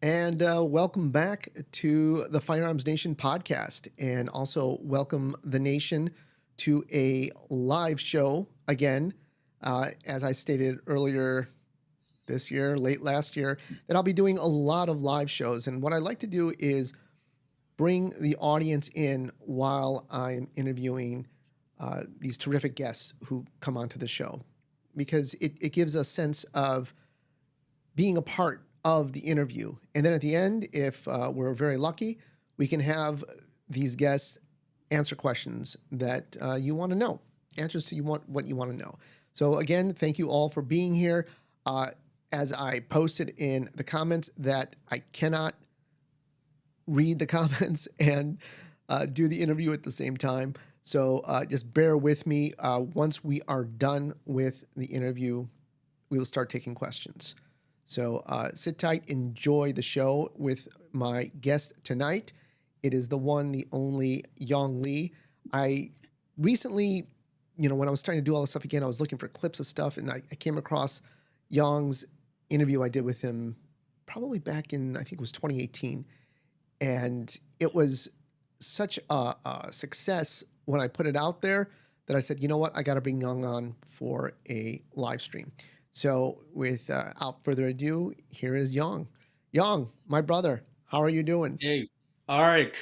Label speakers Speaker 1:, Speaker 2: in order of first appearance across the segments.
Speaker 1: And welcome back to the Firearms Nation podcast. And also welcome the nation to a live show again. As I stated earlier this year, late last year, that I'll be doing a lot of live shows. And what I like to do is bring the audience in while I'm interviewing these terrific guests who come onto the show, because it gives a sense of being a part of the interview. And then at the end, if we're very lucky, we can have these guests answer questions that you want to know, answers to what you want to know. So again, thank you all for being here. As I posted in the comments that I cannot read the comments and do the interview at the same time. So just bear with me. Once we are done with the interview, we will start taking questions. So sit tight, enjoy the show with my guest tonight. It is the one, the only Yong Lee. I recently, when I was trying to do all this stuff again, I was looking for clips of stuff, and I came across Yong's interview I did with him probably back in, I think it was 2018. And it was such a success when I put it out there that I said, you know what, I got to bring Yong on for a live stream. So without further ado, here is Yong. Yong, my brother, how are you doing?
Speaker 2: Hey, Arik,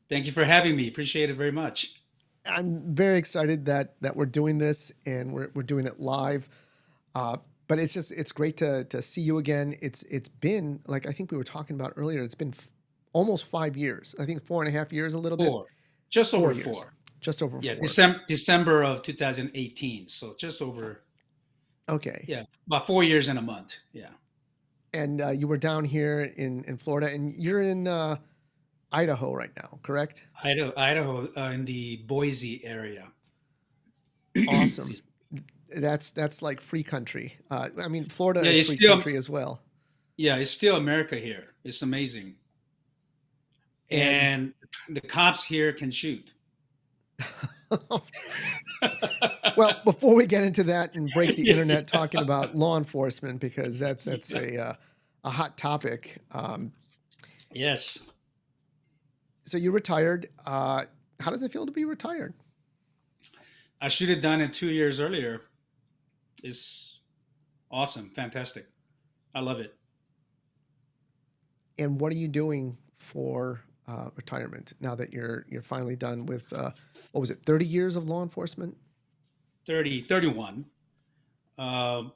Speaker 2: thank you for having me. Appreciate it very much.
Speaker 1: I'm very excited that we're doing this and we're doing it live. But it's great to see you again. It's been, like I think we were talking about earlier, it's been almost 5 years. I think 4.5 years, a little bit.
Speaker 2: Four, just over
Speaker 1: 4 years,
Speaker 2: four.
Speaker 1: just over
Speaker 2: Yeah,
Speaker 1: four.
Speaker 2: December of 2018. So just over,
Speaker 1: Okay.
Speaker 2: yeah, about 4 years and a month. Yeah,
Speaker 1: And you were down here in Florida, and you're in Idaho right now, correct?
Speaker 2: Idaho, in the Boise area.
Speaker 1: Awesome.
Speaker 2: Excuse me.
Speaker 1: That's like free country. I mean, Florida
Speaker 2: Yeah,
Speaker 1: is
Speaker 2: it's
Speaker 1: free
Speaker 2: still,
Speaker 1: country as well.
Speaker 2: yeah, it's still America here. It's amazing,
Speaker 1: And
Speaker 2: and the cops here can shoot.
Speaker 1: well, before we get into that and break the
Speaker 2: Yeah,
Speaker 1: internet
Speaker 2: yeah.
Speaker 1: talking about law enforcement, because that's
Speaker 2: Yeah.
Speaker 1: a hot topic.
Speaker 2: Yes.
Speaker 1: So you retired. How does it feel to be retired?
Speaker 2: I should have done it 2 years earlier. It's awesome, fantastic. I love it.
Speaker 1: And what are you doing for retirement now that you're finally done with what was it, 30 years of law enforcement?
Speaker 2: 30, 31. Um,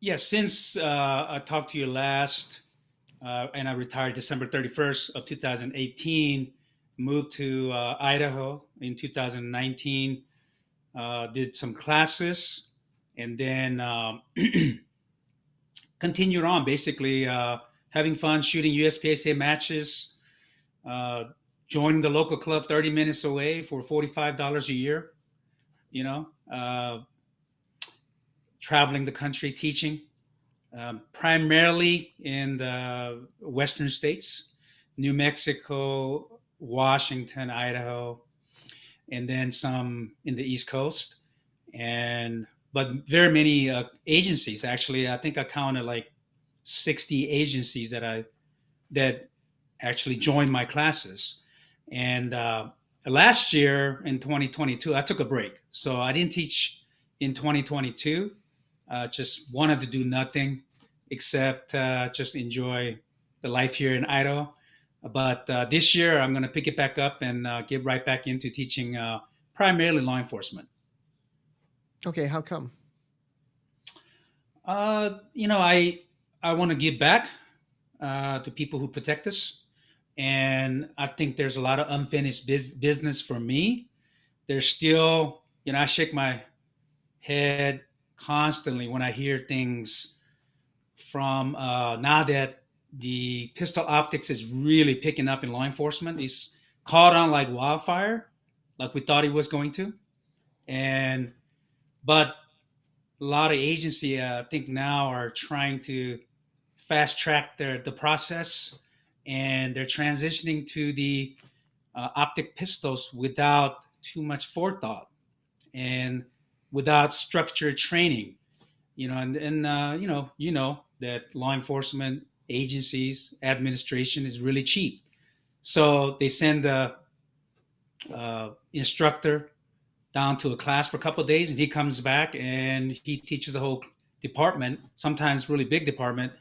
Speaker 2: yeah, since I talked to you last, and I retired December 31st of 2018, moved to Idaho in 2019, did some classes, and then continued on basically having fun shooting USPSA matches, uh, joining the local club 30 minutes away for $45 a year, you know, traveling the country teaching, primarily in the western states, New Mexico, Washington, Idaho, and then some in the East Coast. And but very many agencies. Actually, I think I counted like 60 agencies that actually joined my classes. And last year in 2022, I took a break, so I didn't teach in 2022. Just wanted to do nothing except just enjoy the life here in Idaho. But this year, I'm going to pick it back up and get right back into teaching primarily law enforcement.
Speaker 1: Okay, how come?
Speaker 2: I want to give back to people who protect us, and I think there's a lot of unfinished business for me. There's still, I shake my head constantly when I hear things from now that the pistol optics is really picking up in law enforcement. It's caught on like wildfire, like we thought it was going to. And but a lot of agency, I think now are trying to fast track the process, and they're transitioning to the optic pistols without too much forethought and without structured training. And that law enforcement agencies, administration is really cheap. So they send the instructor down to a class for a couple of days, and he comes back and he teaches the whole department, sometimes really big department,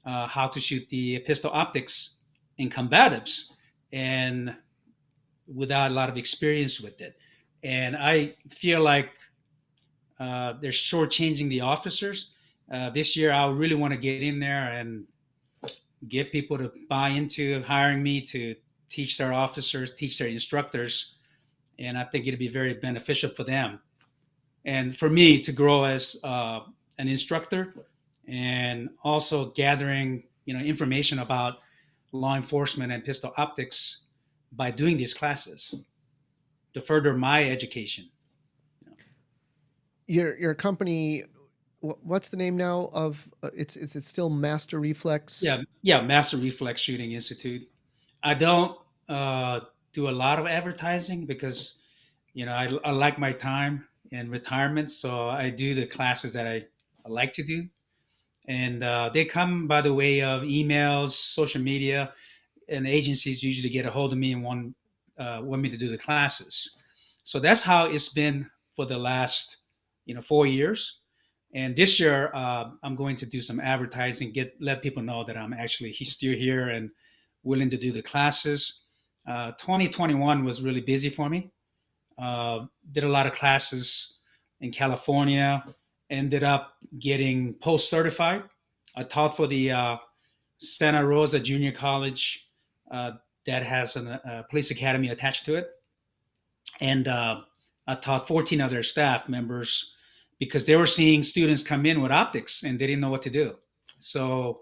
Speaker 2: how to shoot the pistol optics in combatives, and without a lot of experience with it. And I feel like they're shortchanging the officers. This year, I really want to get in there and get people to buy into hiring me to teach their officers, teach their instructors, and I think it'd be very beneficial for them and for me to grow as an instructor, and also gathering information about law enforcement and pistol optics by doing these classes to further my education.
Speaker 1: Your company, what's the name now of it's still Master Reflex?
Speaker 2: Yeah, Master Reflex Shooting Institute. I don't do a lot of advertising because I like my time in retirement, so I do the classes that I like to do, and they come by the way of emails, social media, and agencies usually get a hold of me and want me to do the classes. So that's how it's been for the last 4 years. And this year, I'm going to do some advertising, let people know that I'm actually still here and willing to do the classes. 2021 was really busy for me. Did a lot of classes in California. Ended up getting post certified. I taught for the Santa Rosa Junior College uh, that has a police academy attached to it, and I taught 14 other staff members because they were seeing students come in with optics and they didn't know what to do. So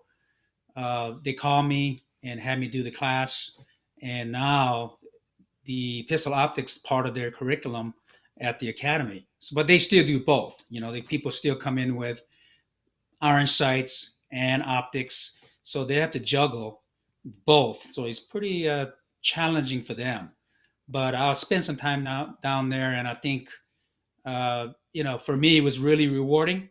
Speaker 2: they called me and had me do the class, and now the pistol optics part of their curriculum at the academy. So, but they still do both. The people still come in with iron sights and optics, so they have to juggle both. So it's pretty challenging for them. But I'll spend some time now down there, and I think for me it was really rewarding.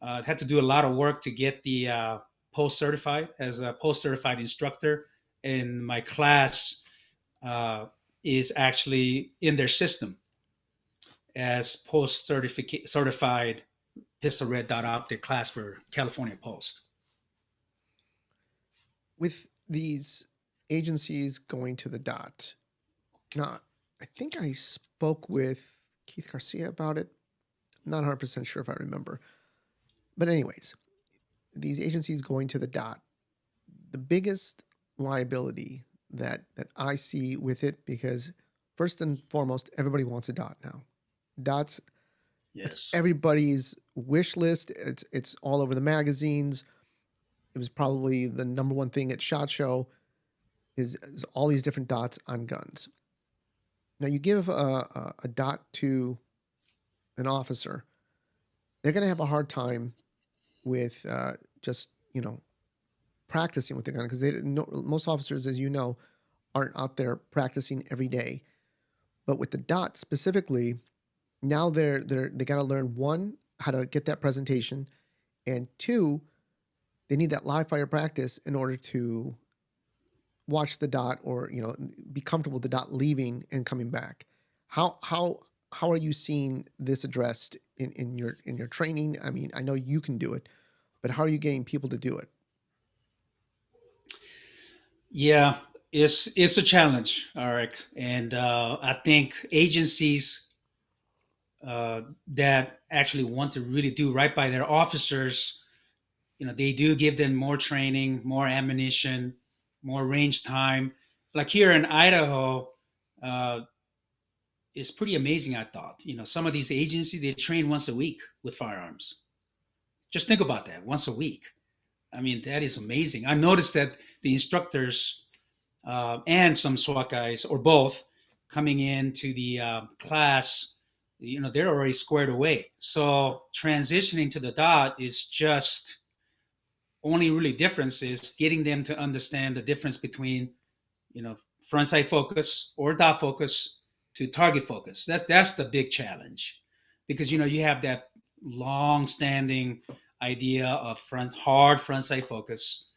Speaker 2: I had to do a lot of work to get the post certified as a post certified instructor, and my class uh, is actually in their system as post certified pistol red dot optic class for California Post.
Speaker 1: With these agencies going to the dot. Now, I think I spoke with Keith Garcia about it. I'm not 100% sure if I remember. But, anyways, these agencies going to the dot, the biggest liability that I see with it, because first and foremost, everybody wants a dot now. Dots, it's
Speaker 2: Yes.
Speaker 1: everybody's wish list. It's all over the magazines. It was probably the number one thing at SHOT Show is all these different dots on guns. Now you give a dot to an officer, they're going to have a hard time with just practicing with the gun, because most officers, as you know, aren't out there practicing every day. But with the dot specifically, now they got to learn, one, how to get that presentation, and two, they need that live fire practice in order to watch the dot, or be comfortable with the dot leaving and coming back. How are you seeing this addressed in your training? I mean, I know you can do it, but how are you getting people to do it?
Speaker 2: Yeah, it's a challenge, Eric, and I think agencies that actually want to really do right by their officers, they do give them more training, more ammunition, more range time. Like here in Idaho, uh, it's pretty amazing. I thought, some of these agencies they train once a week with firearms. Just think about that, once a week. I mean, that is amazing. I noticed that the instructors and some SWAT guys, or both, coming into the class, they're already squared away. So transitioning to the dot is just only really difference is getting them to understand the difference between, you know, front sight focus or dot focus to target focus. That's the big challenge, because you have that long standing idea of front sight focus,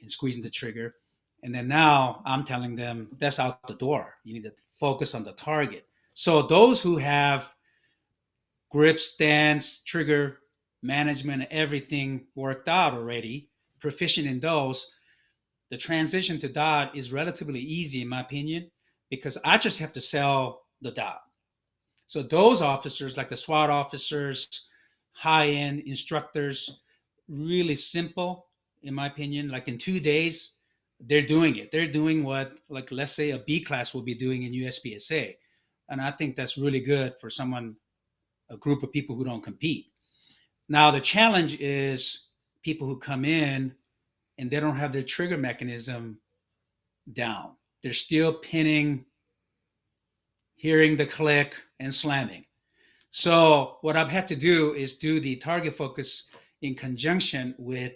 Speaker 2: and squeezing the trigger. And then now I'm telling them that's out the door. You need to focus on the target. So those who have grip, stance, trigger management, everything worked out already, proficient in those, the transition to dot is relatively easy, in my opinion, because I just have to sell the dot. So those officers, like the SWAT officers, high-end instructors, really simple, in my opinion. Like in 2 days, they're doing it. They're doing what, like, let's say a B class will be doing in USPSA, and I think that's really good for someone, a group of people who don't compete. Now the challenge is people who come in and they don't have their trigger mechanism down. They're still pinning, hearing the click, and slamming. So what I've had to do is do the target focus in conjunction with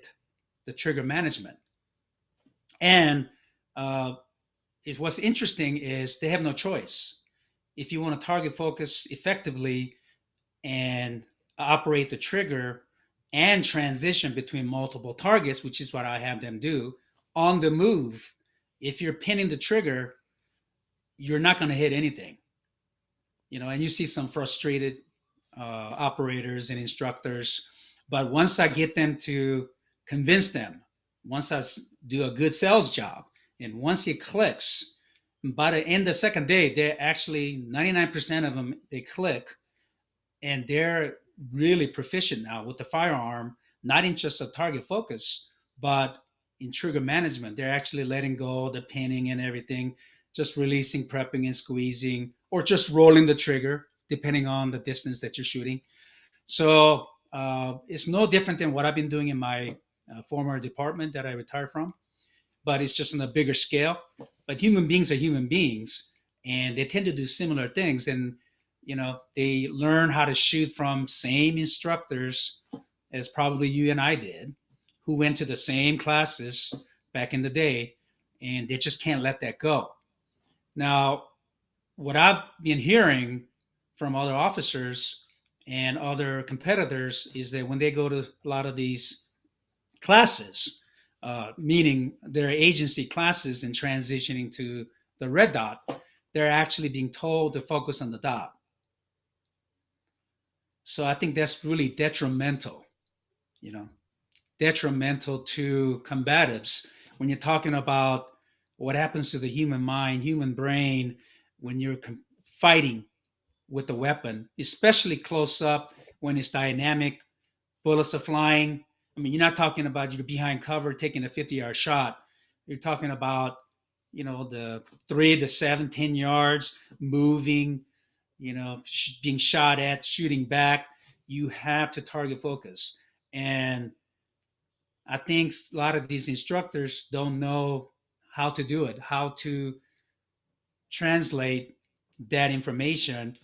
Speaker 2: the trigger management. And is what's interesting is they have no choice. If you want to target focus effectively and operate the trigger and transition between multiple targets, which is what I have them do on the move, if you're pinning the trigger, you're not going to hit anything. And you see some frustrated operators and instructors. But once I get them to convince them, once I do a good sales job, and once it clicks, by the end of the second day, they're actually 99% of them, they click, and they're really proficient now with the firearm, not in just a target focus, but in trigger management. They're actually letting go the pinning and everything, just releasing, prepping, and squeezing, or just rolling the trigger, depending on the distance that you're shooting. So it's no different than what I've been doing in my former department that I retired from, but it's just on a bigger scale. But human beings are human beings, and they tend to do similar things. And they learn how to shoot from same instructors as probably you and I did, who went to the same classes back in the day, and they just can't let that go. Now, what I've been hearing from other officers and other competitors is that when they go to a lot of these classes, meaning their agency classes and transitioning to the red dot, they're actually being told to focus on the dot. So I think that's really detrimental, you know, detrimental to combatives when you're talking about what happens to the human mind, human brain, when you're fighting with the weapon, especially close up when it's dynamic, bullets are flying. I mean, you're not talking about you're behind cover taking a 50-yard shot. You're talking about, the 3 to 7, 10 yards moving, being shot at, shooting back. You have to target focus. And I think a lot of these instructors don't know how to do it, how to translate that information.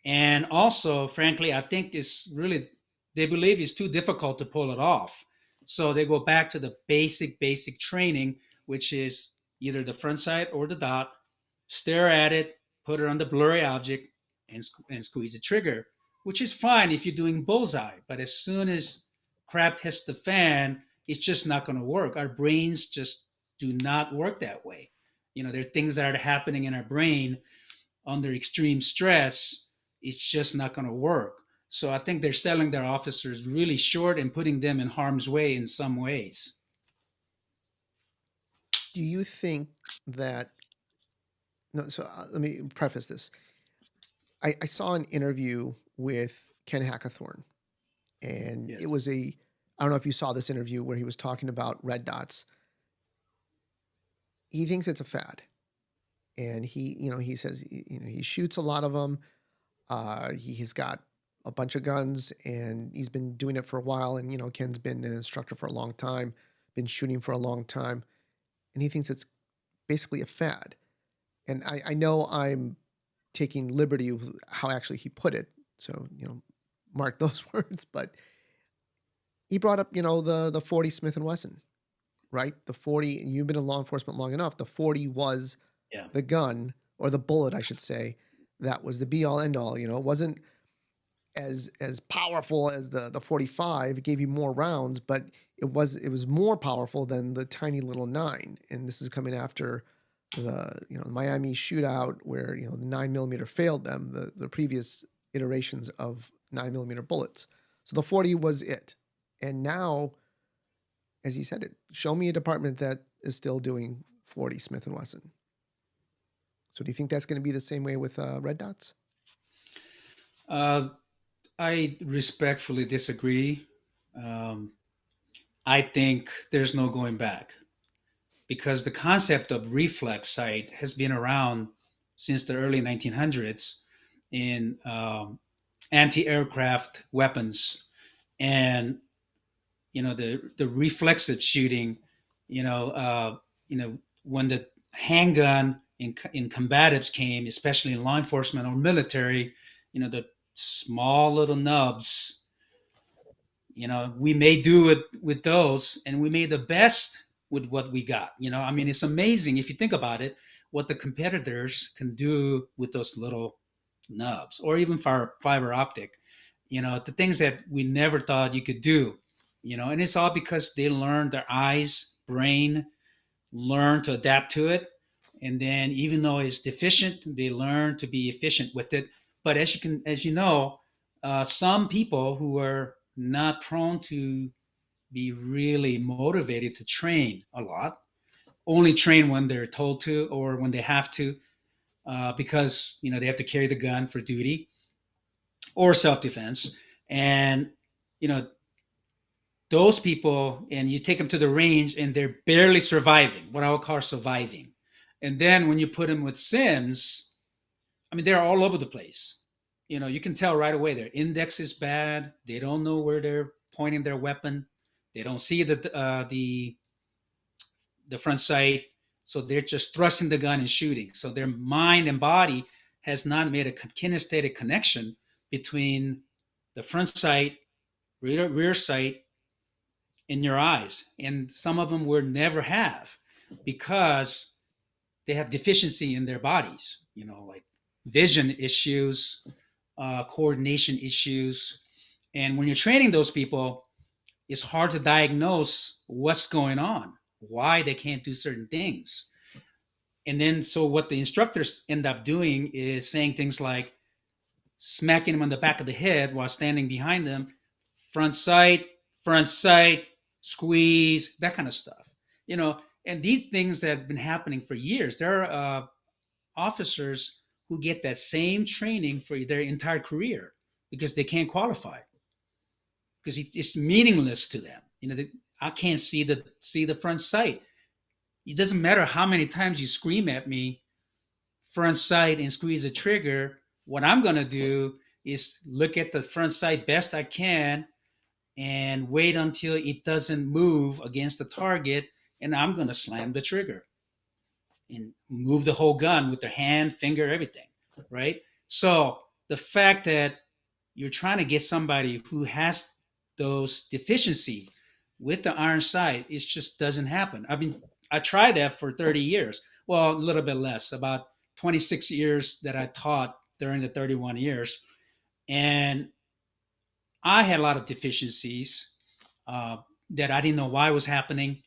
Speaker 2: And also, frankly, I think it's really, they believe it's too difficult to pull it off. So they go back to the basic training, which is either the front sight or the dot, stare at it, put it on the blurry object, and squeeze the trigger, which is fine if you're doing bullseye. But as soon as crap hits the fan, it's just not going to work. Our brains just do not work that way. There are things that are happening in our brain under extreme stress. It's just not going to work. So I think they're selling their officers really short and putting them in harm's way in some ways.
Speaker 1: Do you think that? No. So let me preface this. I saw an interview with Ken Hackathorn, and
Speaker 2: Yes.
Speaker 1: it was a. I don't know if you saw this interview where he was talking about red dots. He thinks it's a fad, and he says he shoots a lot of them. He's got a bunch of guns, and he's been doing it for a while. And Ken's been an instructor for a long time, been shooting for a long time, and he thinks it's basically a fad. And I know I'm taking liberty with how actually he put it, so mark those words. But he brought up the 40 Smith and Wesson, right? The 40. You've been in law enforcement long enough. The 40 was
Speaker 2: Yeah.
Speaker 1: the gun, or the bullet, I should say, that was the be all end all. It wasn't as powerful as the 45. It gave you more rounds, but it was more powerful than the tiny little 9. And this is coming after the Miami shootout where the 9mm failed them, the previous iterations of 9mm bullets. So the 40 was it. And now, as he said, show me a department that is still doing 40 Smith and Wesson. So do you think that's going to be the same way with red dots?
Speaker 2: Uh, I respectfully disagree. Um, I think there's no going back because the concept of reflex sight has been around since the early 1900s in anti-aircraft weapons, and the reflexive shooting. You know, uh, when the handgun in combatives came, especially in law enforcement or military, the small little nubs. We may do it with those, and we made the best with what we got. I mean, it's amazing if you think about it, what the competitors can do with those little nubs, or even fiber optic. The things that we never thought you could do. And it's all because they learned, their eyes, brain, learn to adapt to it, and then even though it's deficient, they learn to be efficient with it. But as you know, some people who are not prone to be really motivated to train a lot only train when they're told to or when they have to, because they have to carry the gun for duty or self-defense. And you know those people, and you take them to the range and they're barely surviving, what I would call surviving. And then when you put them with sims, I mean, they're all over the place. You can tell right away their index is bad. They don't know where they're pointing their weapon. They don't see the front sight, so they're just thrusting the gun and shooting. So their mind and body has not made a kinesthetic connection between the front sight, rear sight, in your eyes. And some of them will never have because they have deficiency in their bodies, like vision issues, coordination issues. And when you're training those people, it's hard to diagnose what's going on, why they can't do certain things. And then, so what the instructors end up doing is saying things like smacking them on the back of the head while standing behind them, front sight, squeeze, that kind of stuff. And these things that have been happening for years. There are officers who get that same training for their entire career because they can't qualify because it's meaningless to them. I can't see the front sight. It doesn't matter how many times you scream at me, front sight, and squeeze the trigger. What I'm going to do is look at the front sight best I can and wait until it doesn't move against the target, and I'm going to slam the trigger and move the whole gun with the hand, finger, everything, right? So the fact that you're trying to get somebody who has those deficiency with the iron sight, it just doesn't happen. I mean, I tried that for 30 years. Well, a little bit less, about 26 years that I taught during the 31 years. And I had a lot of deficiencies uh, that I didn't know why was happening.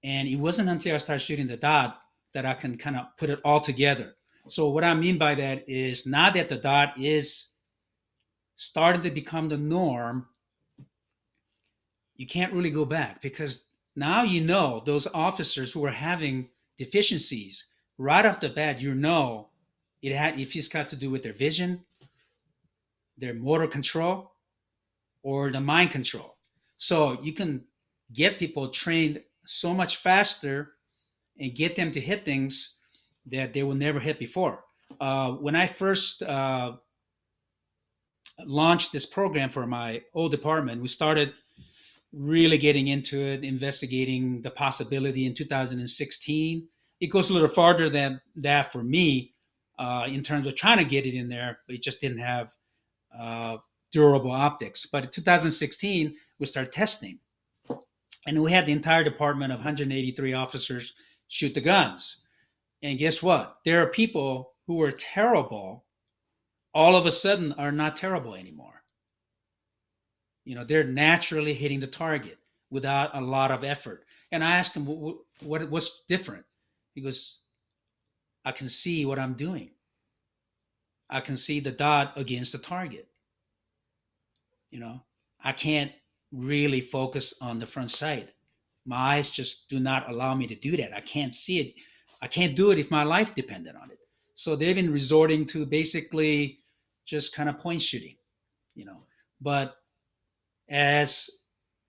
Speaker 2: And it wasn't until I started shooting the dot that I can kind of put it all together. So what I mean by that is now that the dot is starting to become the norm, you can't really go back because now those officers who are having deficiencies right off the bat, if it's got to do with their vision, their motor control, or the mind control. So you can get people trained so much faster and get them to hit things that they will never hit before. When I first launched this program for my old department, we started really getting into it, investigating the possibility in 2016. It goes a little farther than that for me in terms of trying to get it in there, but it just didn't have uh, durable optics. But in 2016, we started testing. And we had the entire department of 183 officers shoot the guns. And guess what? There are people who were terrible all of a sudden are not terrible anymore. They're naturally hitting the target without a lot of effort. And I asked him, what's different? He goes, I can see what I'm doing. I can see the dot against the target. You know, I can't really focus on the front sight. My eyes just do not allow me to do that. I can't see it. I can't do it if my life depended on it. So they've been resorting to basically just kind of point shooting, you know. But as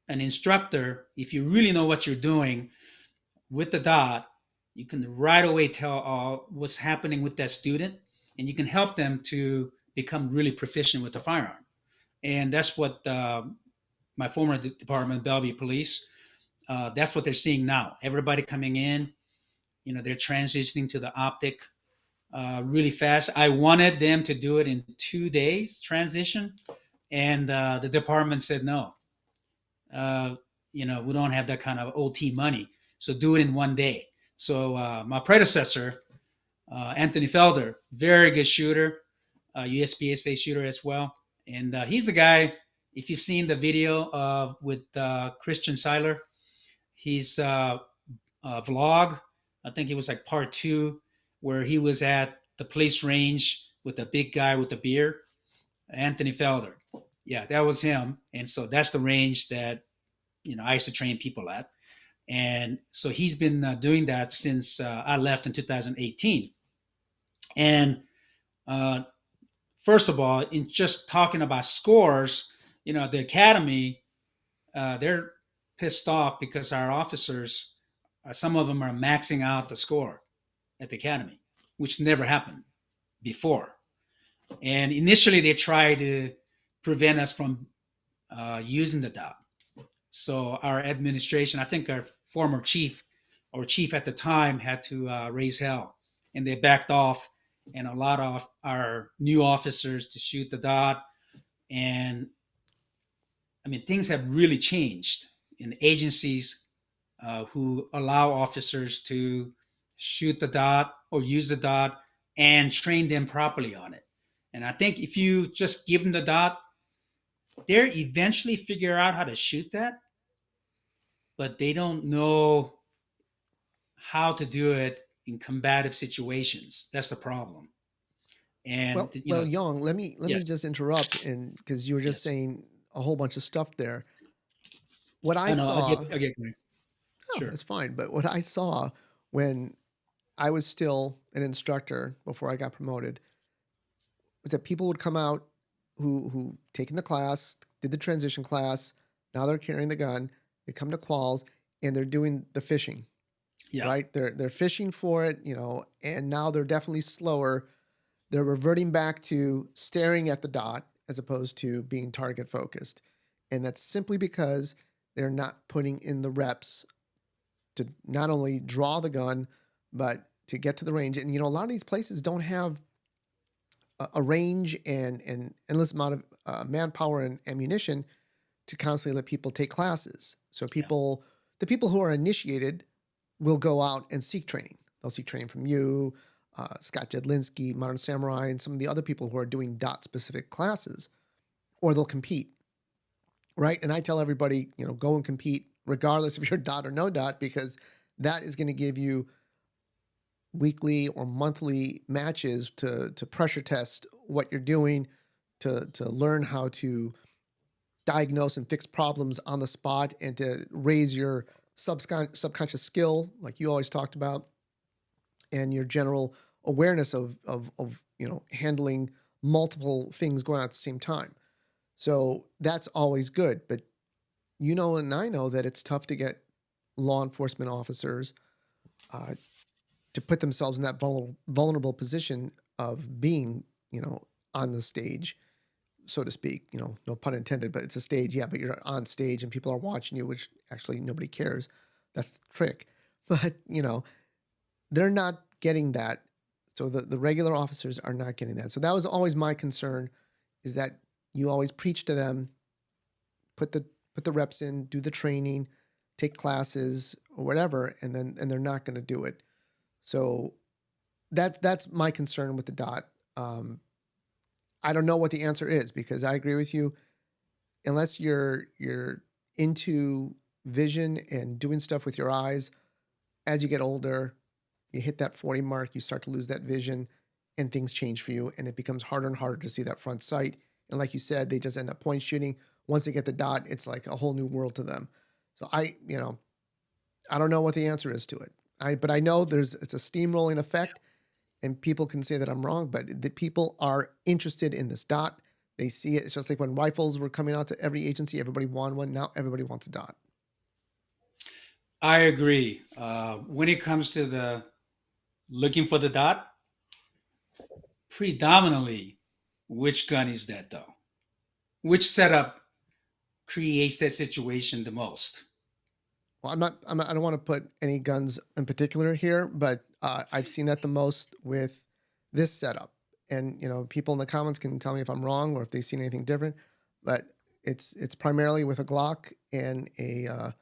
Speaker 2: an instructor, if you really know what you're doing with the dot, you can right away tell what's happening with that student, and you can help them to become really proficient with the firearm. And that's what my former department, Bellevue Police, that's what they're seeing now. Everybody coming in, they're transitioning to the optic really fast. I wanted them to do it in 2 days transition, and the department said no. Uh, we don't have that kind of OT money, so do it in one day. So my predecessor, Anthony Felder, very good shooter, USPSA shooter as well, and he's the guy. If you've seen the video with Christian Seiler, he's vlog. I think it was like part two, where he was at the police range with the big guy with the beard, Anthony Felder. Yeah, that was him. And so that's the range that I used to train people at. And so he's been doing that since I left in 2018. And first of all, in just talking about scores, the academy, they're pissed off because our officers, some of them are maxing out the score at the academy, which never happened before. And initially, they tried to prevent us from using the dot. So our administration, I think our former chief or chief at the time, had to raise hell, and they backed off. And a lot of our new officers to shoot the dot. And I mean, things have really changed in agencies who allow officers to shoot the dot or use the dot and train them properly on it. And I think if you just give them the dot, they eventually figure out how to shoot that, but they don't know how to do it in combative situations. That's the problem. And
Speaker 1: Well, Yong, let me
Speaker 2: yes,
Speaker 1: just interrupt, and because you were just
Speaker 2: yes.
Speaker 1: saying a whole bunch of stuff there. What I
Speaker 2: I know.
Speaker 1: saw,
Speaker 2: I get there.
Speaker 1: oh,
Speaker 2: Sure.
Speaker 1: that's fine. But what I saw when I was still an instructor before I got promoted was that people would come out who taken the class, did the transition class, now they're carrying the gun, they come to quals and they're doing the fishing,
Speaker 2: Yeah.
Speaker 1: right? They're fishing for it, and now they're definitely slower. They're reverting back to staring at the dot as opposed to being target focused. And that's simply because they're not putting in the reps to not only draw the gun, but to get to the range. And, a lot of these places don't have a range and endless amount of manpower and ammunition to constantly let people take classes. So
Speaker 2: Yeah.
Speaker 1: the people who are initiated will go out and seek training. They'll seek training from you, Scott Jedlinski, Modern Samurai, and some of the other people who are doing dot specific classes, or they'll compete, right? And I tell everybody, go and compete regardless if you're dot or no dot, because that is going to give you weekly or monthly matches to pressure test what you're doing, to learn how to diagnose and fix problems on the spot, and to raise your subconscious skill, like you always talked about, and your general awareness of handling multiple things going on at the same time. So that's always good. But and I know that it's tough to get law enforcement officers uh, to put themselves in that vulnerable position of being, on the stage, so to speak. No pun intended, but it's a stage, yeah. But you're on stage and people are watching you, which actually nobody cares. That's the trick. But they're not getting that. So the regular officers are not getting that. So that was always my concern, is that you always preach to them, put the reps in, do the training, take classes or whatever, and they're not going to do it. So that's my concern with the dot. I don't know what the answer is, because I agree with you. unless you're into vision and doing stuff with your eyes, as you get older, you hit that 40 mark, you start to lose that vision and things change for you and it becomes harder and harder to see that front sight. And like you said, they just end up point shooting. Once they get the dot, it's like a whole new world to them. So I don't know what the answer is to it. But I know it's a steamrolling effect, and people can say that I'm wrong, but the people are interested in this dot. They see it. It's just like when rifles were coming out to every agency, everybody wanted one. Now everybody wants a dot.
Speaker 2: I agree. When it comes to the looking for the dot, predominantly, which gun is that though? Which setup creates that situation the most?
Speaker 1: Well, I don't want to put any guns in particular here, but I've seen that the most with this setup. And people in the comments can tell me if I'm wrong or if they've seen anything different. But it's primarily with a Glock and a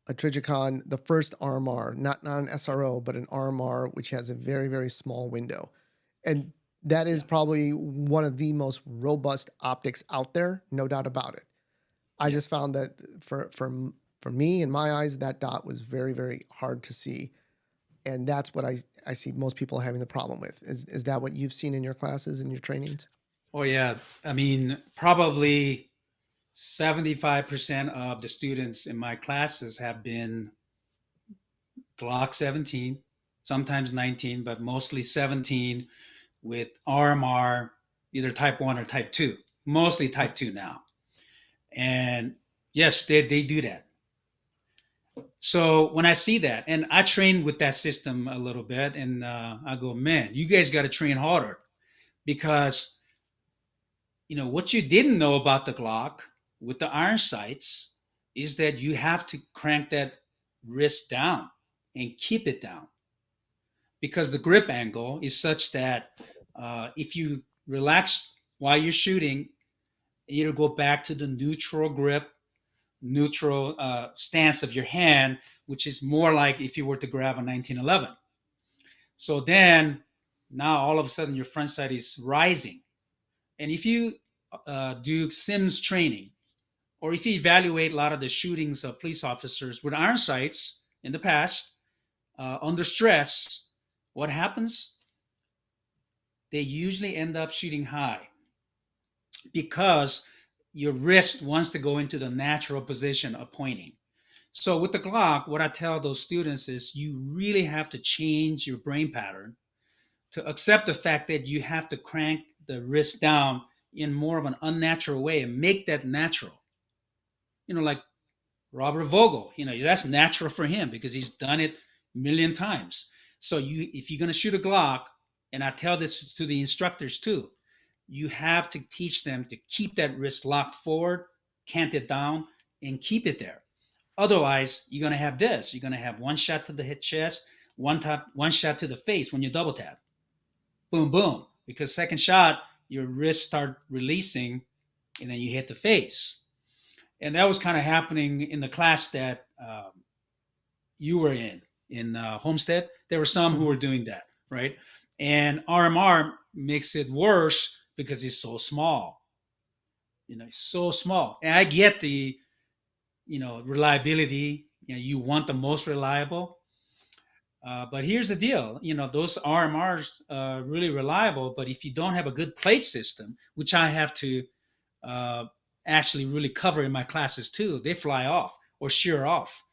Speaker 1: Trijicon, the first RMR, not an SRO, but an RMR, which has a very, very small window. And that is
Speaker 2: Yeah,
Speaker 1: probably one of the most robust optics out there, no doubt about it. I
Speaker 2: yeah.
Speaker 1: just found that for me, in my eyes, that dot was very, very hard to see. And that's what I see most people having the problem with. Is that what you've seen in your classes and your trainings?
Speaker 2: Oh yeah. I mean, probably 75% of the students in my classes have been Glock 17, sometimes 19, but mostly 17 with RMR, either type 1 or type 2, mostly
Speaker 1: Yep.
Speaker 2: type 2 now. And yes, they do that. So when I see that, and I train with that system a little bit, and I go, man, you guys got to train harder because what you didn't know about the Glock with the iron sights is that you have to crank that wrist down and keep it down because the grip angle is such that if you relax while you're shooting, it'll go back to the neutral grip, neutral stance of your hand, which is more like if you were to grab a 1911. So then now all of a sudden your front sight is rising. And if you do Sims training, or if you evaluate a lot of the shootings of police officers with iron sights in the past, under stress, what happens? They usually end up shooting high because your wrist wants to go into the natural position of pointing. So with the Glock, what I tell those students is you really have to change your brain pattern to accept the fact that you have to crank the wrist down in more of an unnatural way and make that natural. Like Robert Vogel, that's natural for him because he's done it a million times. So if you're going to shoot a Glock, and I tell this to the instructors too, you have to teach them to keep that wrist locked forward, cant it down, and keep it there. Otherwise, you're going to have this. You're going to have one shot to the hit chest, one shot to the face when you double tap. Boom, boom. Because second shot, your wrist start releasing, and then you hit the face. And that was kind of happening in the class that you were in Homestead. There were some who
Speaker 1: Mm-hmm.
Speaker 2: were doing that, right? And RMR makes it worse because it's so small. It's so small. And I get the reliability. You want the most reliable. But here's the deal, those RMRs are really reliable, but if you don't have a good plate system, which I have to uh, actually really cover in my classes too, they fly off or shear off.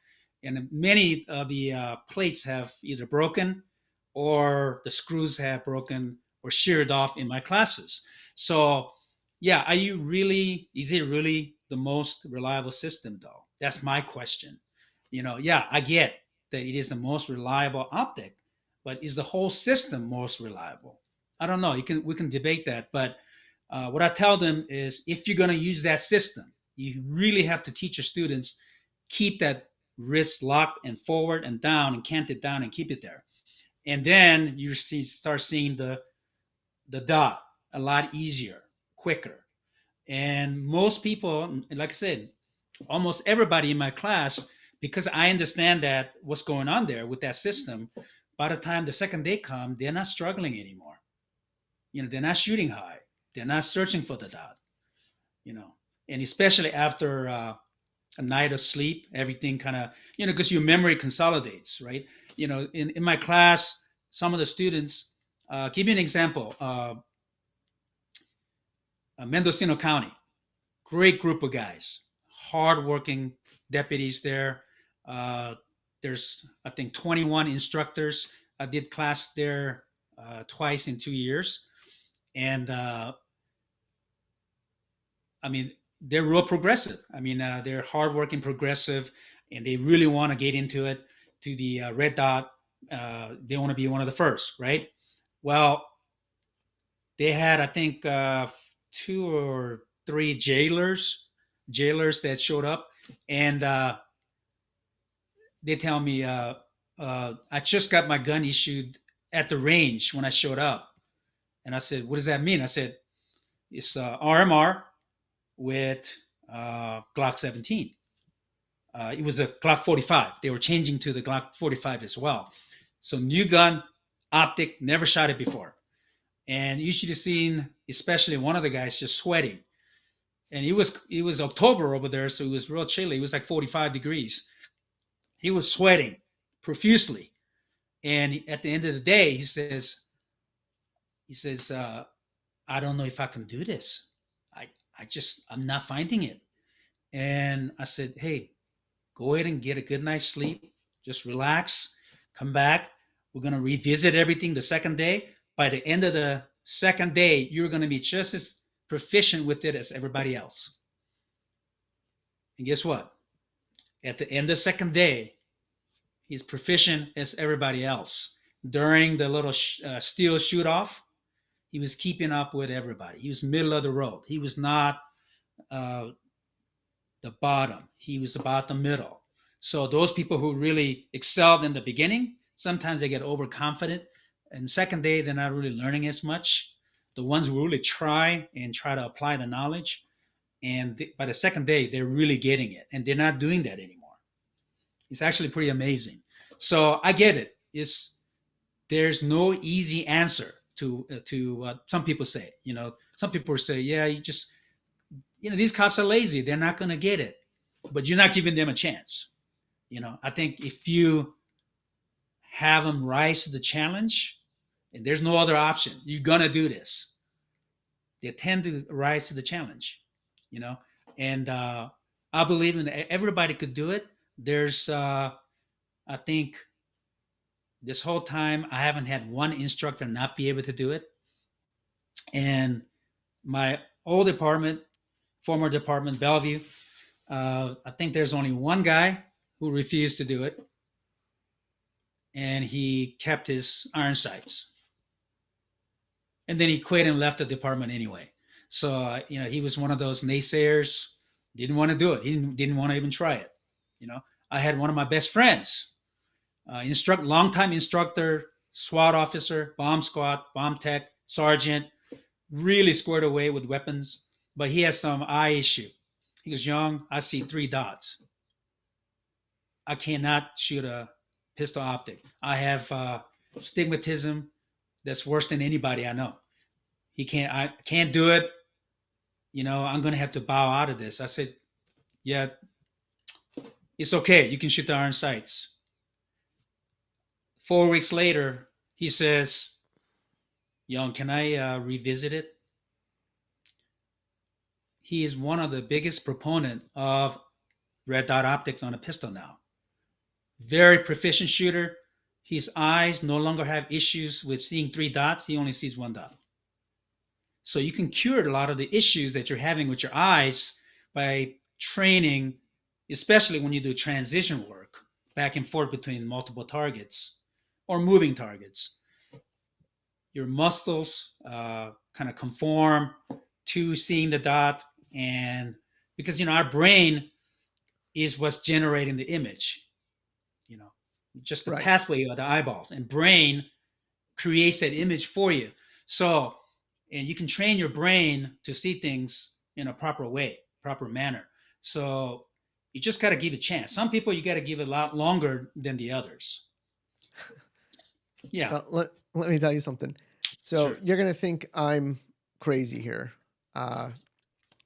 Speaker 2: And many of the plates have either broken or the screws have broken or sheared off in my classes. So, yeah, is it really the most reliable system though? That's my question. Yeah, I get that it is the most reliable optic, but is the whole system most reliable? I don't know. We can debate that, but what I tell them is if you're going to use that system, you really have to teach your students keep that wrist locked and forward and down and cant it down and keep it there. And then start seeing the dot a lot easier, quicker. And most people, like I said, almost everybody in my class, because I understand that what's going on there with that system, by the time the second day come, they're not struggling anymore. They're not shooting high. They're not searching for the dot. You know. and especially after a night of sleep, everything kind of, because your memory consolidates, right? In my class, some of the students, give you an example, Mendocino County, great group of guys, hardworking deputies there. Uh, there's, I think, 21 instructors. I did class there twice in 2 years. And I mean, they're real progressive. I mean, they're hardworking, progressive, and they really want to get into it to the red dot. They want to be one of the first, right? Well, they had, I think, two or three jailers that showed up, and they tell me, I just got my gun issued at the range when I showed up, and I said, "What does that mean?" I said, "It's RMR with Glock 17." It was a Glock 45. They were changing to the Glock 45 as well. So new gun, optic, never shot it before. And you should have seen, especially one of the guys just sweating. And it was October over there, so it was real chilly. It was like 45 degrees. He was sweating profusely. And at the end of the day, he says, I don't know if I can do this. I I'm not finding it. And I said, hey, go ahead and get a good night's sleep. Just relax. Come back. We're going to revisit everything the second day. By the end of the second day, you're going to be just as proficient with it as everybody else. And guess what? At the end of the second day, he's proficient as everybody else. During the little steel shoot off, he was keeping up with everybody. He was middle of the road. He was not uh, the bottom. He was about the middle. So those people who really excelled in the beginning, sometimes they get overconfident. And second day, they're not really learning as much. The ones who really try to apply the knowledge, and by the second day, they're really getting it, and they're not doing that anymore. It's actually pretty amazing. So I get it. There's no easy answer to what some people say. Some people say, yeah, these cops are lazy. They're not going to get it, but you're not giving them a chance. I think if you have them rise to the challenge, and there's no other option, you're going to do this. They tend to rise to the challenge, you know, and I believe in everybody could do it. There's, I think, this whole time I haven't had one instructor not be able to do it. And my old department, former department, Bellevue, I think there's only one guy who refused to do it, and he kept his iron sights. And then he quit and left the department anyway. So he was one of those naysayers. Didn't want to do it. He didn't want to even try it. I had one of my best friends, longtime instructor, SWAT officer, bomb squad, bomb tech, sergeant, really squared away with weapons, but he has some eye issue. He goes, Young, I see 3 dots. I cannot shoot a pistol optic. I have stigmatism that's worse than anybody I know. I can't do it. I'm going to have to bow out of this. I said, yeah, it's okay. You can shoot the iron sights. 4 weeks later, he says, Young, can I revisit it? He is one of the biggest proponent of red dot optics on a pistol now. Very proficient shooter. His eyes no longer have issues with seeing 3 dots. He only sees 1 dot. So you can cure a lot of the issues that you're having with your eyes by training, especially when you do transition work back and forth between multiple targets or moving targets. Your muscles kind of conform to seeing the dot, and because our brain is what's generating the image, just the
Speaker 1: Right.
Speaker 2: pathway of the eyeballs, and brain creates that image for you. So, and you can train your brain to see things in a proper way, proper manner. So you just got to give it a chance. Some people you got to give it a lot longer than the others. Yeah,
Speaker 1: Let me tell you something. So
Speaker 2: sure.
Speaker 1: you're going to think I'm crazy here. Uh,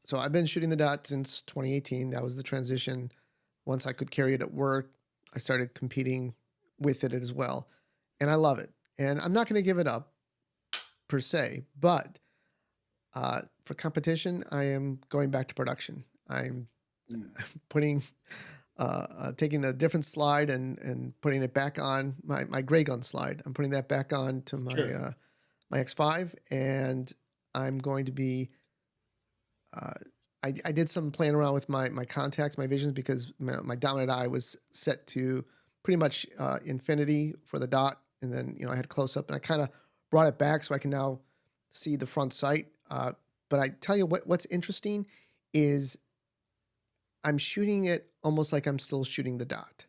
Speaker 1: So I've been shooting the dot since 2018. That was the transition. Once I could carry it at work, I started competing with it as well. And I love it. And I'm not going to give it up per se, but for competition, I am going back to production. I'm
Speaker 2: Mm.
Speaker 1: putting, taking a different slide and putting it back on my gray gun slide. I'm putting that back on to
Speaker 2: Sure.
Speaker 1: my X5, and I'm going to be. Uh, I did some playing around with my contacts, my visions, because my dominant eye was set to pretty much infinity for the dot, and then I had close up, and I kind of brought it back so I can now see the front sight. But I tell you what's interesting is I'm shooting it almost like I'm still shooting the dot.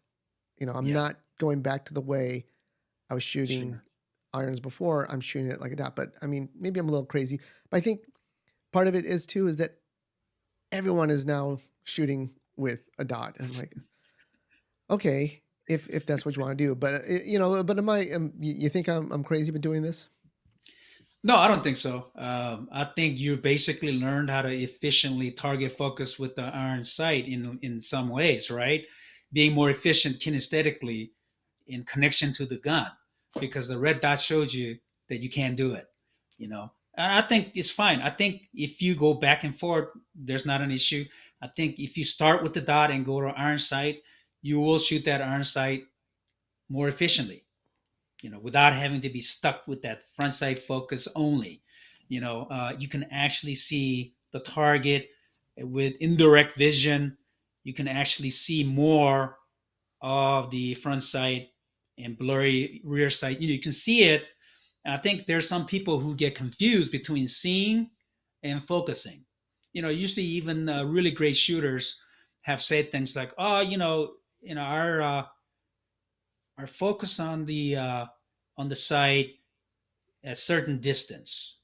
Speaker 1: I'm
Speaker 2: Yeah.
Speaker 1: not going back to the way I was shooting
Speaker 2: Sure.
Speaker 1: irons before. I'm shooting it like a dot. But I mean, maybe I'm a little crazy. But I think part of it is too is that everyone is now shooting with a dot, and I'm like, okay, if that's what you want to do. But but am I? You think I'm crazy for doing this?
Speaker 2: No, I don't think so. I think you basically learned how to efficiently target focus with the iron sight in some ways, right? Being more efficient kinesthetically in connection to the gun, because the red dot showed you that you can't do it. And I think it's fine. I think if you go back and forth, there's not an issue. I think if you start with the dot and go to iron sight, you will shoot that iron sight more efficiently, without having to be stuck with that front sight focus only. You can actually see the target with indirect vision. You can actually see more of the front sight and blurry rear sight. You can see it. And I think there's some people who get confused between seeing and focusing. You see even really great shooters have said things like, "Oh, our focus on the sight at certain distance,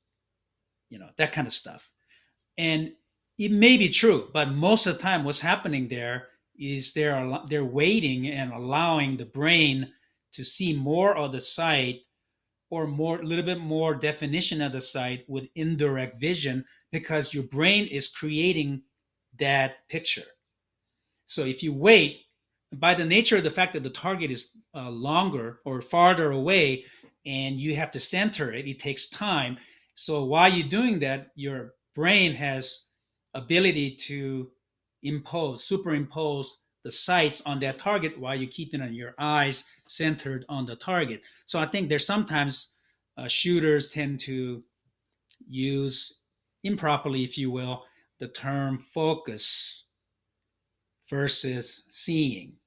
Speaker 2: that kind of stuff." And it may be true, but most of the time, what's happening there is they're waiting and allowing the brain to see more of the sight, or more, a little bit more definition of the sight with indirect vision, because your brain is creating that picture. So if you wait, by the nature of the fact that the target is longer or farther away, and you have to center it, it takes time. So while you're doing that, your brain has ability to superimpose the sights on that target while you're keeping your eyes centered on the target. So I think there's sometimes shooters tend to use improperly, if you will, the term focus versus seeing.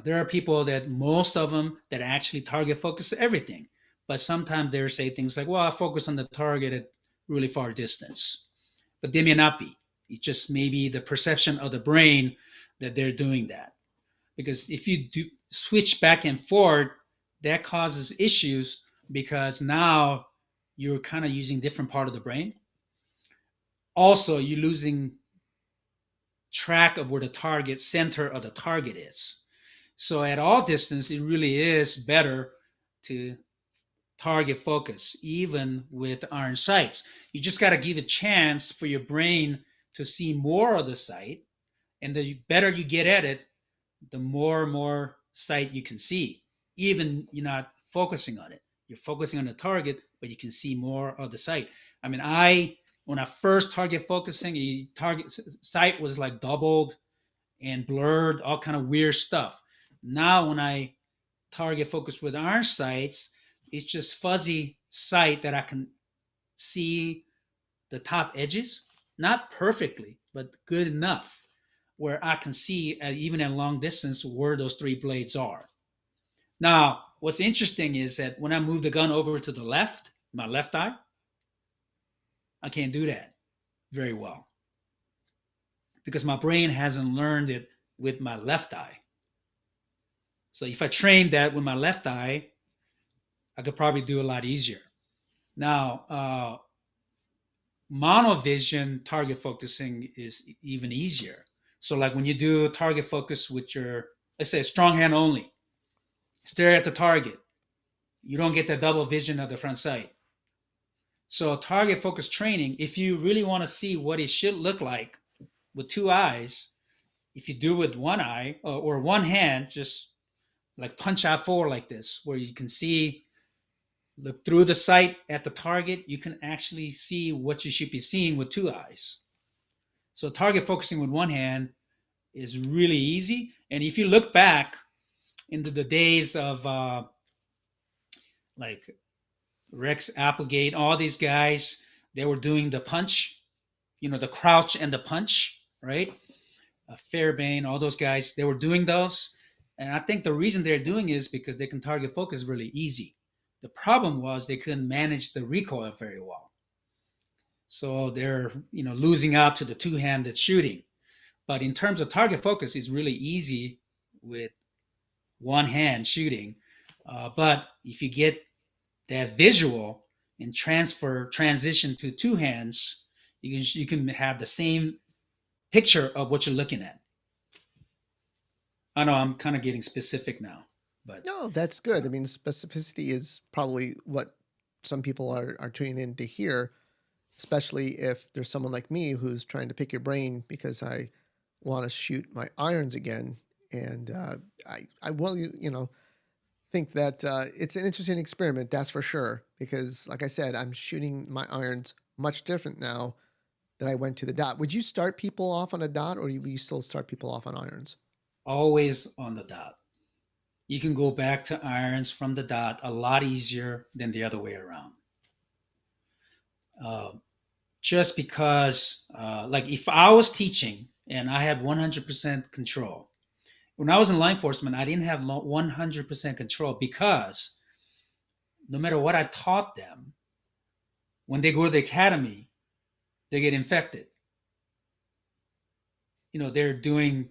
Speaker 2: There are people that, most of them, that actually target focus everything, but sometimes they say things like, "Well, I focus on the target at really far distance," but they may not be. It's just maybe the perception of the brain that they're doing that. Because if you do switch back and forth, that causes issues, because now you're kind of using different part of the brain. Also, you're losing track of where the target center of the target is. So at all distance, it really is better to target focus, even with iron sights. You just got to give a chance for your brain to see more of the sight. And the better you get at it, the more and more sight you can see. Even you're not focusing on it. You're focusing on the target, but you can see more of the sight. I mean, when I first target focusing, target sight was like doubled and blurred, all kind of weird stuff. Now when I target focus with iron sights, it's just fuzzy sight that I can see the top edges, not perfectly, but good enough where I can see even at long distance where those three blades are. Now, what's interesting is that when I move the gun over to the left, my left eye, I can't do that very well, because my brain hasn't learned it with my left eye. So if I trained that with my left eye, I could probably do a lot easier. Now, monovision target focusing is even easier. So, like when you do target focus with your, let's say, strong hand only, stare at the target, you don't get the double vision of the front sight. So target focus training, if you really want to see what it should look like with two eyes, if you do with one eye or one hand, just like punch out forward like this, where you can see, look through the sight at the target, you can actually see what you should be seeing with two eyes. So target focusing with one hand is really easy. And if you look back into the days of like Rex Applegate, all these guys, they were doing the punch, the crouch and the punch, right? Fairbairn, all those guys, they were doing those. And I think the reason they're doing it is because they can target focus really easy. The problem was they couldn't manage the recoil very well. So they're, losing out to the two-handed shooting. But in terms of target focus, it's really easy with one hand shooting. But if you get that visual and transition to two hands, you can have the same picture of what you're looking at. I know I'm kind of getting specific now, but
Speaker 1: No, that's good. I mean, specificity is probably what some people are tuning in to hear, especially if there's someone like me who's trying to pick your brain because I want to shoot my irons again. And I will, think that it's an interesting experiment, that's for sure. Because, like I said, I'm shooting my irons much different now that I went to the dot. Would you start people off on a dot, or will you still start people off on irons?
Speaker 2: always on the dot. You can go back to irons from the dot a lot easier than the other way around. Uh, just because, like, if I was teaching and I had 100% control, when I was in law enforcement, I didn't have 100% control because no matter what I taught them, when they go to the academy, they get infected. They're doing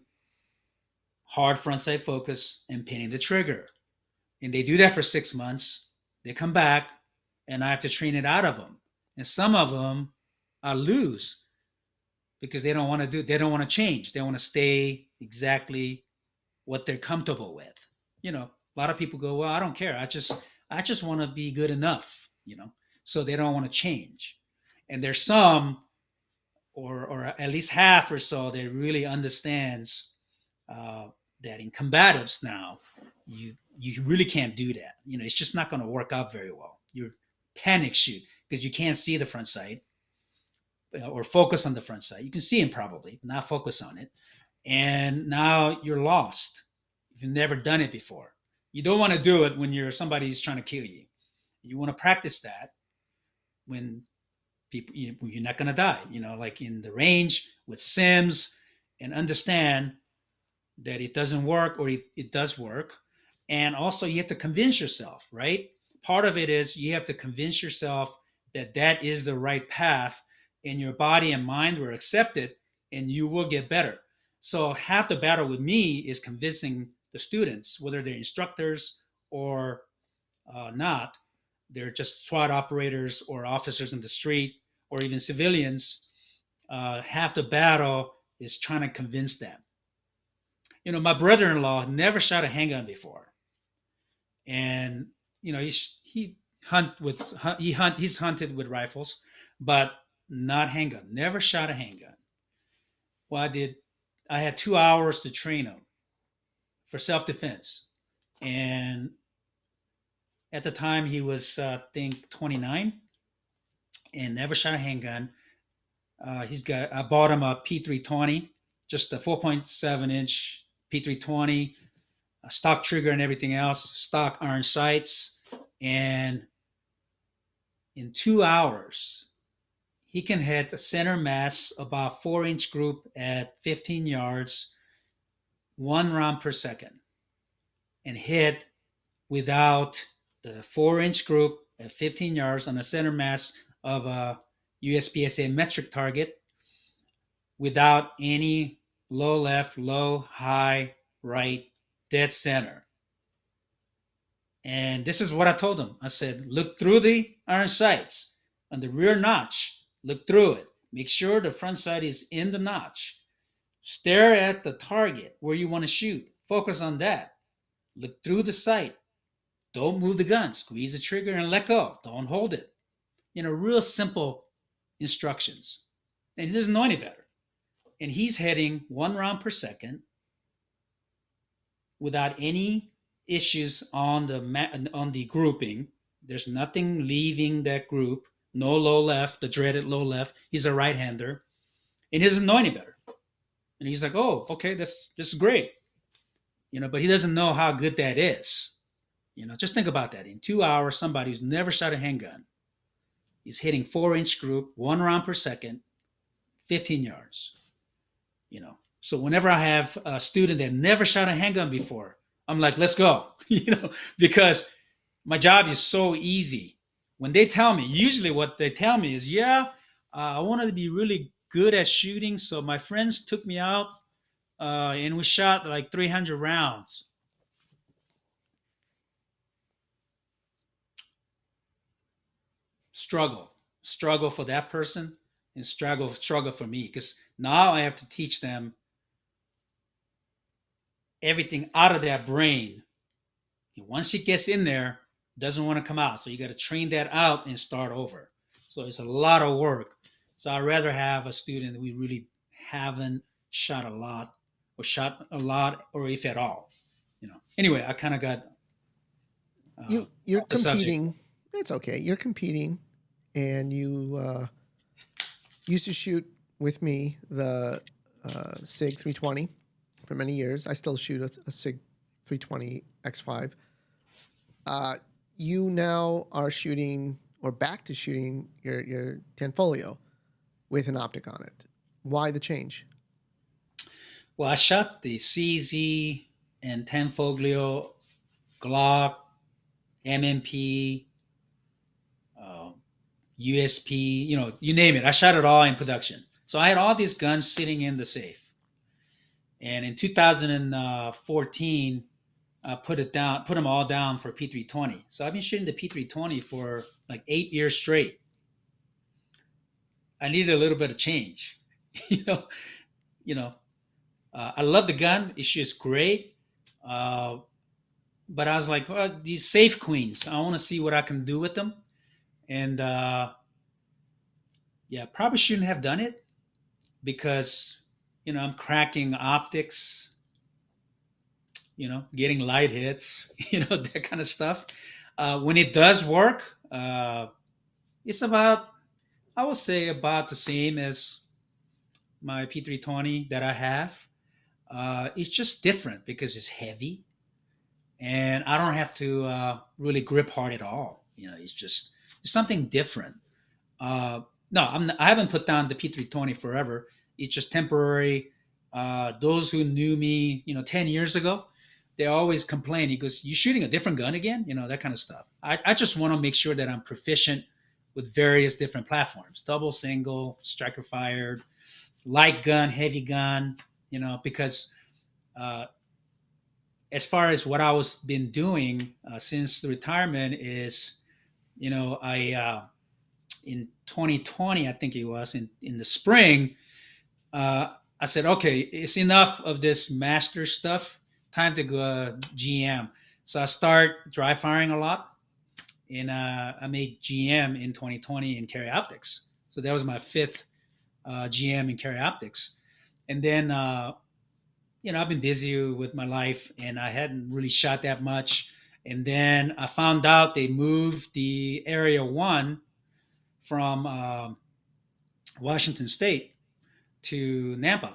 Speaker 2: hard front sight focus and pinning the trigger. And they do that for 6 months. They come back and I have to train it out of them. And some of them I lose because they don't want to change. They want to stay exactly what they're comfortable with. A lot of people go, well, I don't care. I just want to be good enough. So they don't want to change. And there's some, or at least half or so, that really understands uh, that in combatives now, you really can't do that. It's just not going to work out very well. You panic shoot because you can't see the front sight or focus on the front sight. You can see him probably, not focus on it. And now you're lost. If you've never done it before. You don't want to do it when somebody's trying to kill you. You want to practice that when you're not going to die, like in the range with Sims, and understand that it doesn't work or it does work. And also you have to convince yourself, right? Part of it is you have to convince yourself that that is the right path, and your body and mind will accept it, and you will get better. So half the battle with me is convincing the students, whether they're instructors or not, they're just SWAT operators or officers in the street or even civilians. Half the battle is trying to convince them. My brother-in-law never shot a handgun before, and he's hunted with rifles, but not handgun. Never shot a handgun. Well, I had 2 hours to train him for self-defense, and at the time he was, I think, 29, and never shot a handgun. I bought him a P320, just a 4.7-inch P320, a stock trigger and everything else, stock iron sights. And in 2 hours, he can hit a center mass about 4-inch group at 15 yards, 1 round per second, and hit without the 4-inch group at 15 yards on a center mass of a USPSA metric target without any low left, low, high, right, dead center. And this is what I told him. I said, look through the iron sights on the rear notch. Look through it. Make sure the front sight is in the notch. Stare at the target where you want to shoot. Focus on that. Look through the sight. Don't move the gun. Squeeze the trigger and let go. Don't hold it. real simple instructions. And he doesn't know any better. And he's heading 1 round per second without any issues on the grouping. There's nothing leaving that group. No low left, the dreaded low left. He's a right-hander, and he doesn't know any better. And he's like, "Oh, okay, this is great," But he doesn't know how good that is. Just think about that. In 2 hours, somebody who's never shot a handgun is hitting 4-inch group, 1 round per second, 15 yards. So whenever I have a student that never shot a handgun before, I'm like, let's go, because my job is so easy. When they tell me, usually what they tell me is, yeah, I wanted to be really good at shooting, so my friends took me out and we shot like 300 rounds. Struggle for that person, and struggle for me, because now I have to teach them everything out of their brain. And once it gets in there, it doesn't want to come out. So you got to train that out and start over. So it's a lot of work. So I'd rather have a student that we really haven't shot a lot, or if at all. Anyway, I kind of got
Speaker 1: You're
Speaker 2: off the subject.
Speaker 1: competing. It's okay. You're competing, and you used to shoot with me the SIG 320 for many years. I still shoot a SIG 320 X5. You now are shooting, or back to shooting, your Tanfolio with an optic on it. Why the change?
Speaker 2: Well, I shot the CZ and Tenfoglio, Glock, MMP, uh, USP, you name it. I shot it all in production. So I had all these guns sitting in the safe. And in 2014, I put them all down for P320. So I've been shooting the P320 for like 8 years straight. I needed a little bit of change. you know, you know. I love the gun. It shoots great. Uh, but I was like, well, these safe queens, I want to see what I can do with them. And yeah, probably shouldn't have done it, because, I'm cracking optics, getting light hits, that kind of stuff. When it does work, it's I would say, about the same as my P320 that I have. It's just different because it's heavy, and I don't have to really grip hard at all. It's something different. No, I haven't put down the P320 forever. It's just temporary. Those who knew me, 10 years ago, they always complain. He goes, "You shooting a different gun again?" That kind of stuff. I just want to make sure that I'm proficient with various different platforms: double, single, striker fired, light gun, heavy gun. Because uh, as far as what I was been doing since the retirement is, I in 2020, I think it was in the spring, I said, okay, it's enough of this master stuff. Time to go GM. So I start dry firing a lot, and I made GM in 2020 in carry optics. So that was my fifth GM in carry optics. And then, I've been busy with my life, and I hadn't really shot that much. And then I found out they moved the Area 1 from Washington State to Nampa,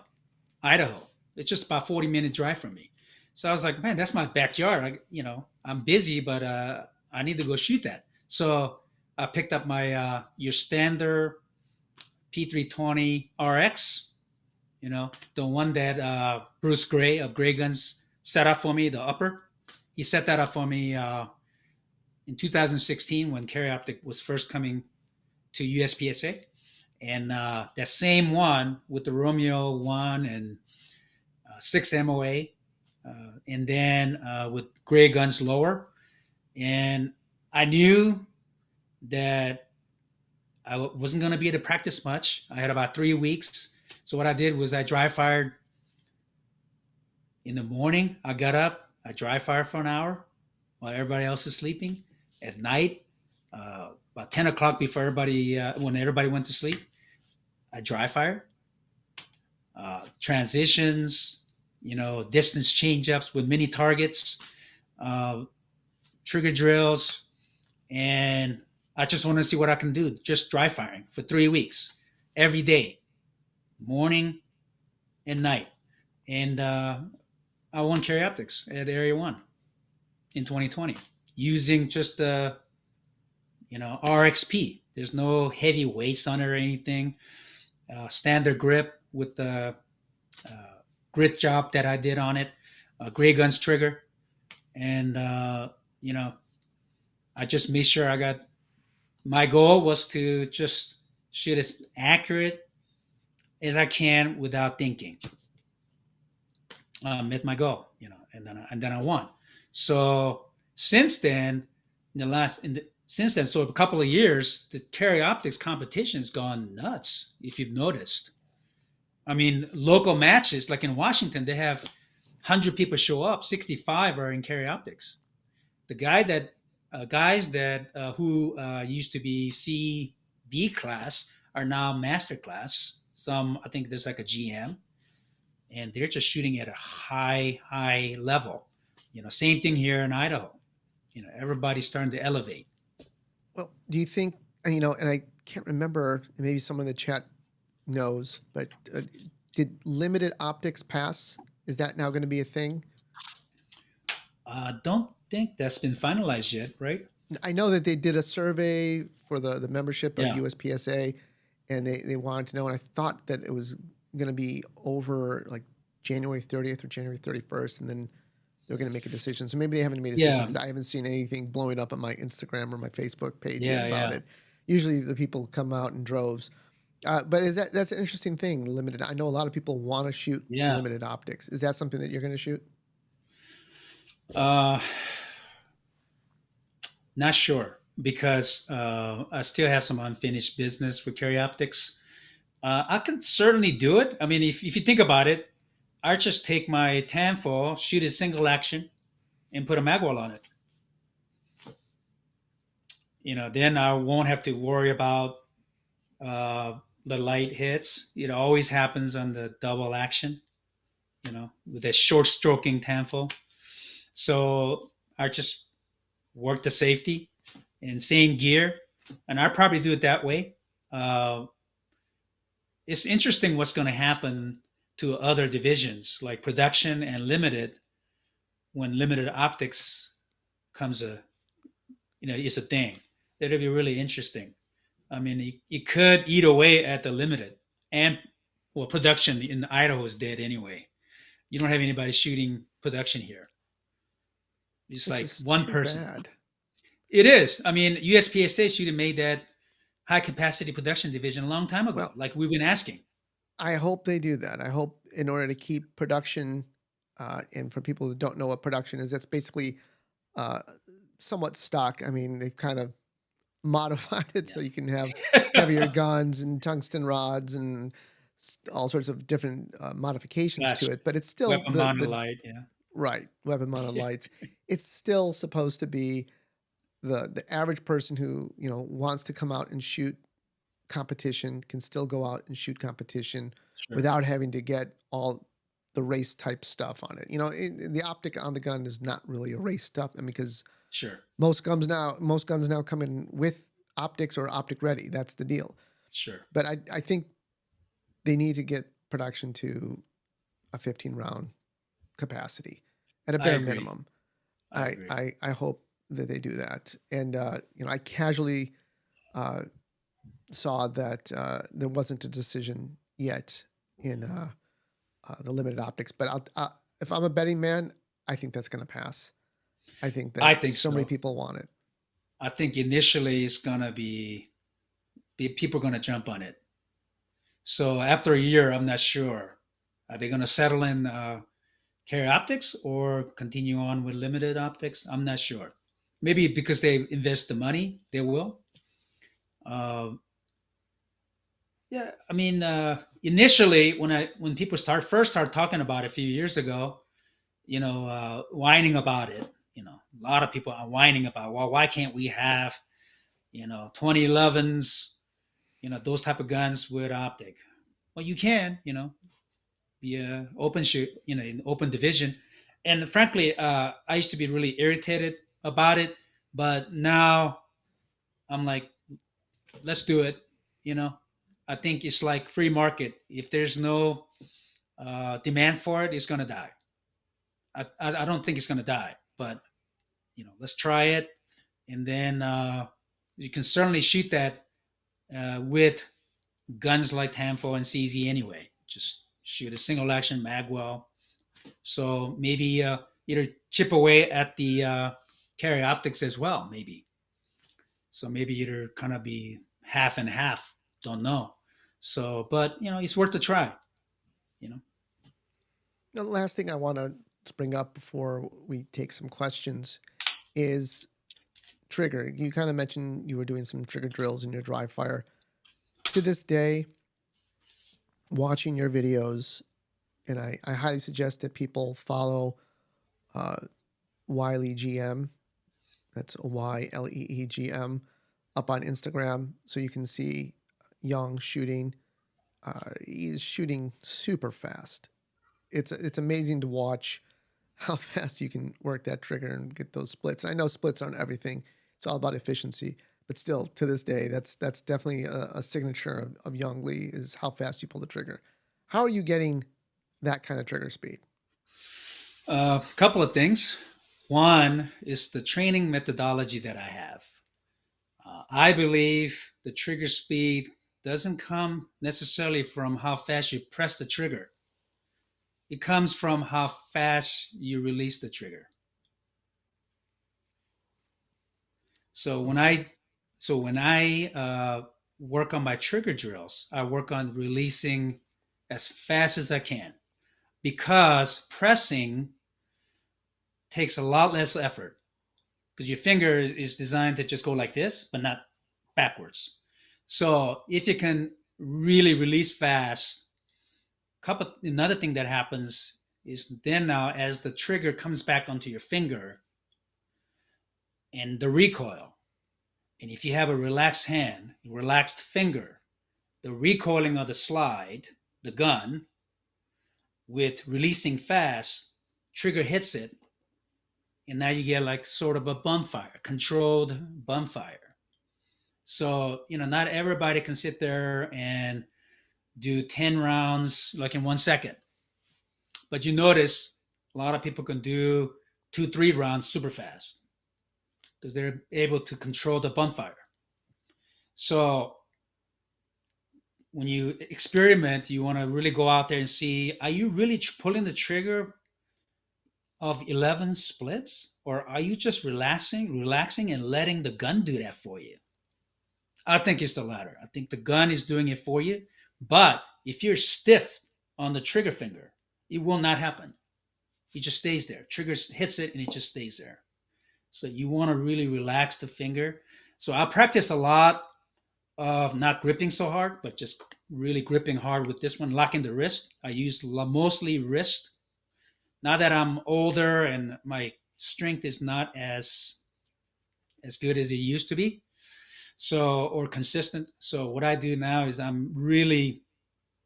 Speaker 2: Idaho. It's just about 40-minute drive from me. So I was like, man, that's my backyard. I'm busy, but I need to go shoot that. So I picked up my your standard P320 RX, the one that Bruce Gray of Gray Guns set up for me, the upper. He set that up for me in 2016 when Carry Optic was first coming to USPSA. And that same one with the Romeo 1 and 6 MOA, and then with Gray Guns lower. And I knew that I wasn't going to be able to practice much. I had about 3 weeks. So what I did was I dry fired in the morning. I got up, I dry fired for an hour while everybody else is sleeping. At night, about 10 o'clock before everybody, when everybody went to sleep, I dry fire, transitions, distance change ups with mini targets, uh, trigger drills, and I just want to see what I can do. Just dry firing for 3 weeks, every day, morning and night, and I won carry optics at Area One in 2020 using just RXP. There's no heavy weights on it or anything. Standard grip with the grit job that I did on it, gray guns trigger, and you know, I just made sure I got. My goal was to just shoot as accurate as I can without thinking. Met my goal, and then I won. So since then, since then, so a couple of years, the carry optics competition has gone nuts. If you've noticed, I mean, local matches like in Washington, they have 100 people show up, 65 are in carry optics. The guys that who used to be C B class are now master class. Some, I think there's like a GM, and they're just shooting at a high level. Same thing here in Idaho. Everybody's starting to elevate.
Speaker 1: Well, do you think, and I can't remember, maybe someone in the chat knows, but did limited optics pass? Is that now going to be a thing?
Speaker 2: Don't think that's been finalized yet, right?
Speaker 1: I know that they did a survey for the membership of
Speaker 2: Yeah.
Speaker 1: USPSA, and they wanted to know, and I thought that it was going to be over like January 30th or January 31st, and then they're going to make a decision. So maybe they haven't made a decision
Speaker 2: Yeah.
Speaker 1: because I haven't seen anything blowing up on my Instagram or my Facebook page
Speaker 2: Yeah,
Speaker 1: yet about
Speaker 2: yeah.
Speaker 1: it. Usually the people come out in droves. But that's an interesting thing, limited. I know a lot of people want to shoot
Speaker 2: Yeah.
Speaker 1: limited optics. Is that something that you're going to shoot?
Speaker 2: Not sure because I still have some unfinished business with carry optics. I can certainly do it. I mean, if you think about it, I just take my Tanfoil, shoot a single action, and put a mag wall on it. Then I won't have to worry about the light hits. It always happens on the double action, with a short stroking Tanfoil. So I just work the safety and same gear, and I probably do it that way. Uh, it's interesting what's going to happen to other divisions like production and limited when limited optics comes is a thing. That'll be really interesting. I mean, it could eat away at the limited, and well, production in Idaho is dead anyway. You don't have anybody shooting production here. It's
Speaker 1: Which
Speaker 2: like
Speaker 1: is
Speaker 2: one
Speaker 1: too
Speaker 2: person.
Speaker 1: bad.
Speaker 2: It is. I mean, USPSA should have made that high capacity production division a long time ago,
Speaker 1: Well,
Speaker 2: like we've been asking.
Speaker 1: I hope they do that. I hope in order to keep production, and for people that don't know what production is, that's basically uh, somewhat stock. I mean, they've kind of modified it so you can have heavier guns and tungsten rods and all sorts of different modifications
Speaker 2: Gosh,
Speaker 1: to it. But it's still
Speaker 2: weapon mounted light, yeah.
Speaker 1: right weapon mounted lights. It's still supposed to be the average person who wants to come out and shoot competition can still go out and shoot competition
Speaker 2: Sure.
Speaker 1: without having to get all the race type stuff on it. The optic on the gun is not really a race stuff, and because
Speaker 2: Sure.
Speaker 1: most guns now come in with optics or optic ready. That's the deal.
Speaker 2: Sure.
Speaker 1: But I think they need to get production to a 15 round capacity at a bare
Speaker 2: agree.
Speaker 1: minimum.
Speaker 2: I agree.
Speaker 1: I hope that they do that. And I casually saw that there wasn't a decision yet in the limited optics. But if I'm a betting man, I think that's going to pass. I think that
Speaker 2: I think
Speaker 1: so many
Speaker 2: so.
Speaker 1: people want it.
Speaker 2: I think initially it's gonna be people are gonna jump on it. So after a year, I'm not sure. Are they gonna settle in carry optics or continue on with limited optics? I'm not sure. Maybe because they invest the money, they will. Uh, yeah, I mean, initially when people first start talking about it a few years ago, whining about it. A lot of people are whining about, well, why can't we have, 2011s, those type of guns with optic. Well, you can, be a open shoot, in open division. And frankly, I used to be really irritated about it, but now I'm like, let's do it. You know, I think it's like free market. If there's no demand for it, it's gonna die. I don't think it's gonna die, but let's try it, and then you can certainly shoot that with guns like Tamfo and CZ anyway. Just shoot a single action magwell. So maybe either chip away at the carry optics as well, maybe. So maybe either kind of be half and half. Don't know. So, but it's worth a try. You know.
Speaker 1: The last thing I want to bring up before we take some questions is trigger. You kind of mentioned you were doing some trigger drills in your dry fire. To this day, watching your videos, and I highly suggest that people follow uh, Wiley GM. That's YLEEGM up on Instagram, so you can see Yong shooting. He's shooting super fast. It's amazing to watch how fast you can work that trigger and get those splits. And I know splits aren't everything; it's all about efficiency. But still, to this day, that's definitely a signature of Yong Lee is how fast you pull the trigger. How are you getting that kind of trigger speed?
Speaker 2: A couple of things. One is the training methodology that I have. I believe the trigger speed doesn't come necessarily from how fast you press the trigger. It comes from how fast you release the trigger. So when I so when I work on my trigger drills, I work on releasing as fast as I can because pressing takes a lot less effort because your finger is designed to just go like this, but not backwards. So if you can really release fast, another thing that happens is then now as the trigger comes back onto your finger and the recoil, and if you have a relaxed hand, a relaxed finger, the recoiling of the slide, the gun, with releasing fast, trigger hits it, and now you get like sort of a bump fire, controlled bump fire. So, not everybody can sit there and do 10 rounds like in 1 second. But you notice a lot of people can do 2, 3 rounds super fast because they're able to control the bump fire. So when you experiment, you want to really go out there and see, are you really pulling the trigger of 11 splits, or are you just relaxing and letting the gun do that for you? I think it's the latter. I think the gun is doing it for you. But if you're stiff on the trigger finger, it will not happen. It just stays there. Trigger hits it and it just stays there. So you want to really relax the finger. So I practice a lot of not gripping so hard, but just really gripping hard with this one, locking the wrist. I use mostly wrist. Now that I'm older and my strength is not as good as it used to be, so or consistent. So what I do now is I'm really,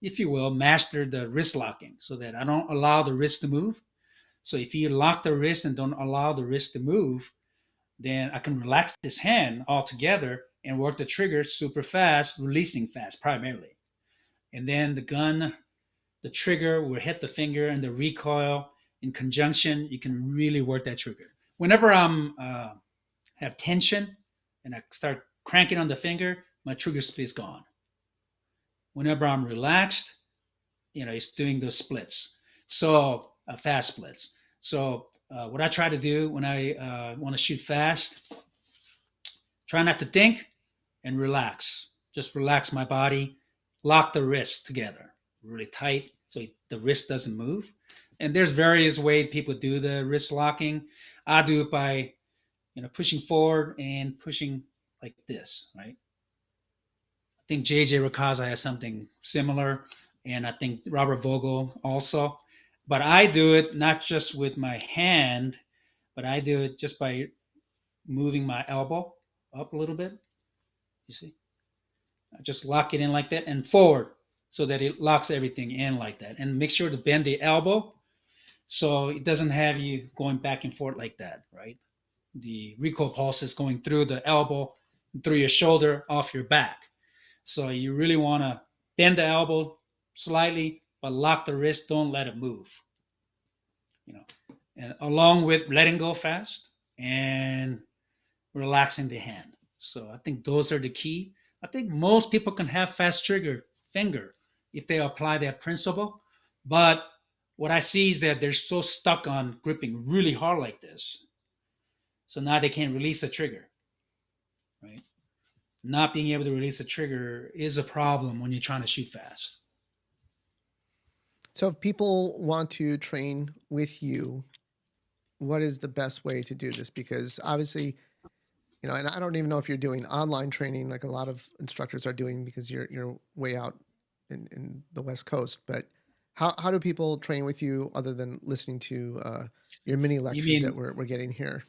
Speaker 2: if you will, master the wrist locking so that I don't allow the wrist to move. So if you lock the wrist and don't allow the wrist to move, then I can relax this hand altogether and work the trigger super fast, releasing fast primarily. And then the trigger will hit the finger and the recoil in conjunction. You can really work that trigger. Whenever I'm have tension and I start cranking on the finger, my trigger speed is gone. Whenever I'm relaxed, it's doing those splits. So fast splits. So what I try to do when I want to shoot fast, try not to think and relax. Just relax my body, lock the wrist together really tight so the wrist doesn't move. And there's various ways people do the wrist locking. I do it by pushing forward and pushing like this, right? I think JJ Rakaza has something similar, and I think Robert Vogel also. But I do it not just with my hand, but I do it just by moving my elbow up a little bit You see, just lock it in like that and forward so that it locks everything in like that. And make sure to bend the elbow so it doesn't have you going back and forth like that, right? The recoil pulse is going through the elbow, through your shoulder, off your back. So you really want to bend the elbow slightly, but lock the wrist. Don't let it move. You know, and along with letting go fast and relaxing the hand. So I think those are the key. I think most people can have fast trigger finger if they apply that principle. But what I see is that they're so stuck on gripping really hard like this. So now they can't release the trigger, right? Not being able to release the trigger is a problem when you're trying to shoot fast.
Speaker 1: So if people want to train with you, what is the best way to do this? Because obviously, and I don't even know if you're doing online training like a lot of instructors are doing because you're way out in the West Coast. But how do people train with you other than listening to your mini
Speaker 2: You
Speaker 1: lectures that
Speaker 2: mean
Speaker 1: we're getting here?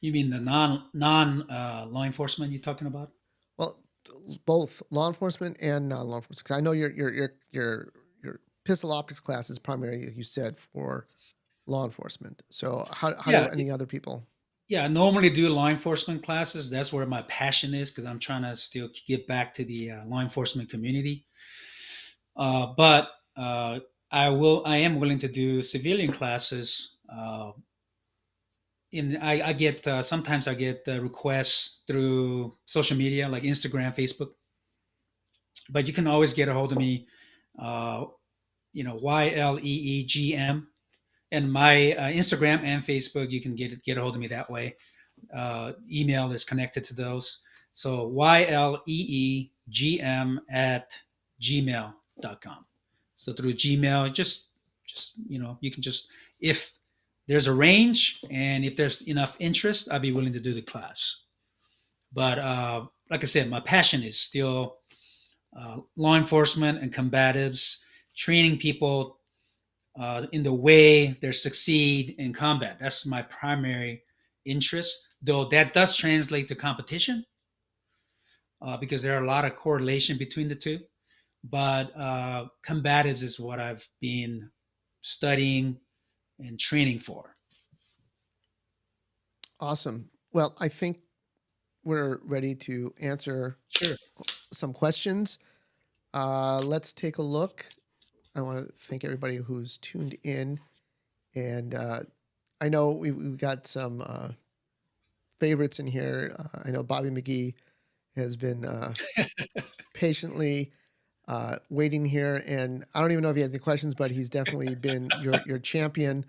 Speaker 2: you mean the non law enforcement you're talking about?
Speaker 1: Well, both law enforcement and non-law enforcement. Because I know your pistol optics class is primarily, like you said, for law enforcement. So how do
Speaker 2: Yeah,
Speaker 1: any other people?
Speaker 2: yeah. I normally do law enforcement classes. That's where my passion is because I'm trying to still get back to the law enforcement community. But I am willing to do civilian classes. I get sometimes I get requests through social media like Instagram, Facebook. But you can always get a hold of me. Uh, YLEEGM, and my Instagram and Facebook. You can get a hold of me that way. Email is connected to those. So YLEEGM at gmail.com. So through Gmail, just you can just, if there's a range and if there's enough interest, I'd be willing to do the class. But like I said, my passion is still law enforcement and combatives, training people in the way they succeed in combat. That's my primary interest, though that does translate to competition because there are a lot of correlation between the two. But combatives is what I've been studying and training for.
Speaker 1: Awesome. Well, I think we're ready to answer
Speaker 2: Sure.
Speaker 1: some questions. Let's take a look. I want to thank everybody who's tuned in. And I know we've got some favorites in here. I know Bobby McGee has been patiently waiting here. And I don't even know if he has any questions, but he's definitely been your champion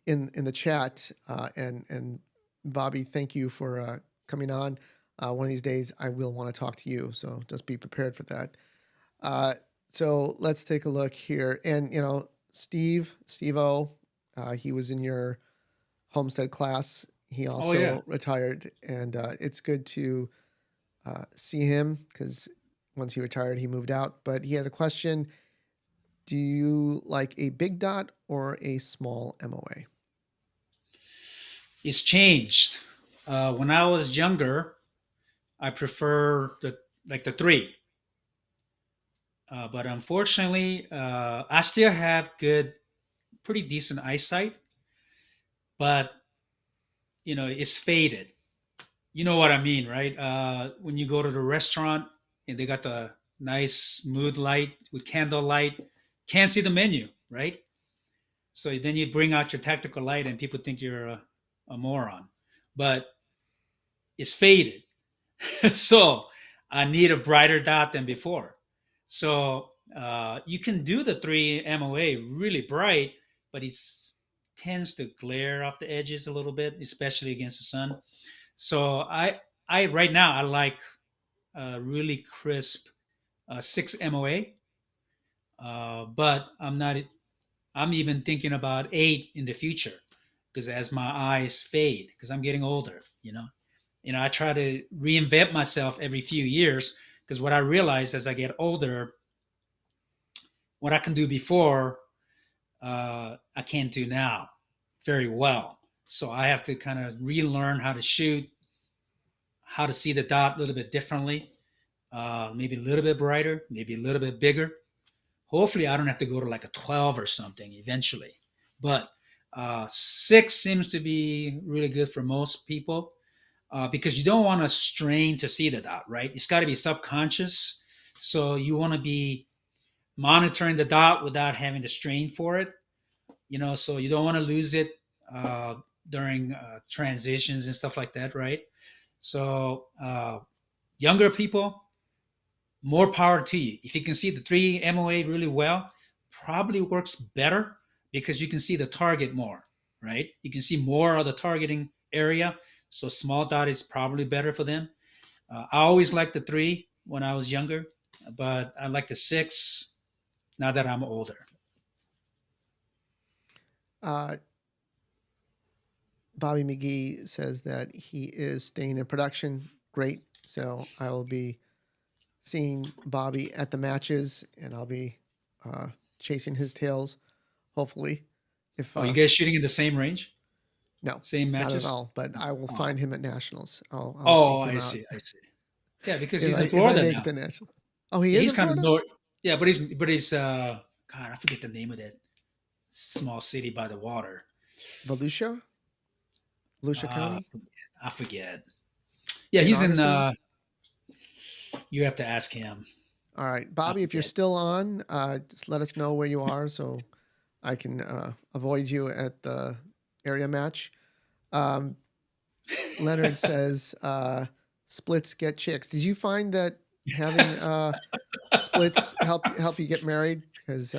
Speaker 1: in the chat. And Bobby, thank you for coming on. One of these days, I will want to talk to you. So just be prepared for that. So let's take a look here. And, Steve-O, he was in your Homestead class. He
Speaker 2: Oh yeah.
Speaker 1: also retired. And it's good to see him because once he retired, he moved out. But he had a question. Do you like a big dot or a small MOA?
Speaker 2: It's changed. When I was younger, I prefer the three. But unfortunately, I still have pretty decent eyesight, but it's faded. You know what I mean, right? When you go to the restaurant and they got the nice mood light with candle light, can't see the menu, right? So then you bring out your tactical light and people think you're a moron, but it's faded. So I need a brighter dot than before. So you can do the 3 MOA really bright, but it tends to glare off the edges a little bit, especially against the sun. So I right now I like really crisp 6 MOA, but I'm not. I'm even thinking about 8 in the future because as my eyes fade, because I'm getting older, I try to reinvent myself every few years because what I realize as I get older, what I can do before, I can't do now very well. So I have to kind of relearn how to shoot, how to see the dot a little bit differently, maybe a little bit brighter, maybe a little bit bigger. Hopefully, I don't have to go to like a 12 or something eventually. But 6 seems to be really good for most people because you don't want to strain to see the dot, right? It's got to be subconscious. So you want to be monitoring the dot without having to strain for it, so you don't want to lose it uh, during transitions and stuff like that, right? So younger people, more power to you. If you can see the 3 MOA really well, probably works better because you can see the target more, right? You can see more of the targeting area. So small dot is probably better for them. I always liked the 3 when I was younger, but I like the 6 now that I'm older.
Speaker 1: Uh, Bobby McGee says that he is staying in production. Great. So I will be seeing Bobby at the matches, and I'll be chasing his tails. Hopefully, if
Speaker 2: Oh, you guys shooting in the same range,
Speaker 1: no,
Speaker 2: same
Speaker 1: not at
Speaker 2: matches?
Speaker 1: all. But I will
Speaker 2: Oh,
Speaker 1: find him at nationals. I'll
Speaker 2: oh,
Speaker 1: seek him
Speaker 2: I
Speaker 1: out
Speaker 2: see, I see. Yeah, because
Speaker 1: if
Speaker 2: he's
Speaker 1: I
Speaker 2: in
Speaker 1: if I
Speaker 2: Florida
Speaker 1: make it
Speaker 2: now.
Speaker 1: to national. Oh, he
Speaker 2: Yeah,
Speaker 1: is
Speaker 2: he's
Speaker 1: in
Speaker 2: kind of
Speaker 1: Florida.
Speaker 2: north. Yeah, but he's God, I forget the name of that small city by the water.
Speaker 1: Volusia, Volusia
Speaker 2: Uh,
Speaker 1: County,
Speaker 2: I forget. Yeah,
Speaker 1: St.
Speaker 2: he's in.
Speaker 1: Augustine.
Speaker 2: You have to ask him.
Speaker 1: All right,
Speaker 2: I
Speaker 1: Bobby, if you're
Speaker 2: forget.
Speaker 1: still on, just let us know where you are so I can avoid you at the area match. Um, Leonard says, "Splits get chicks." Did you find that having splits help you get married? Because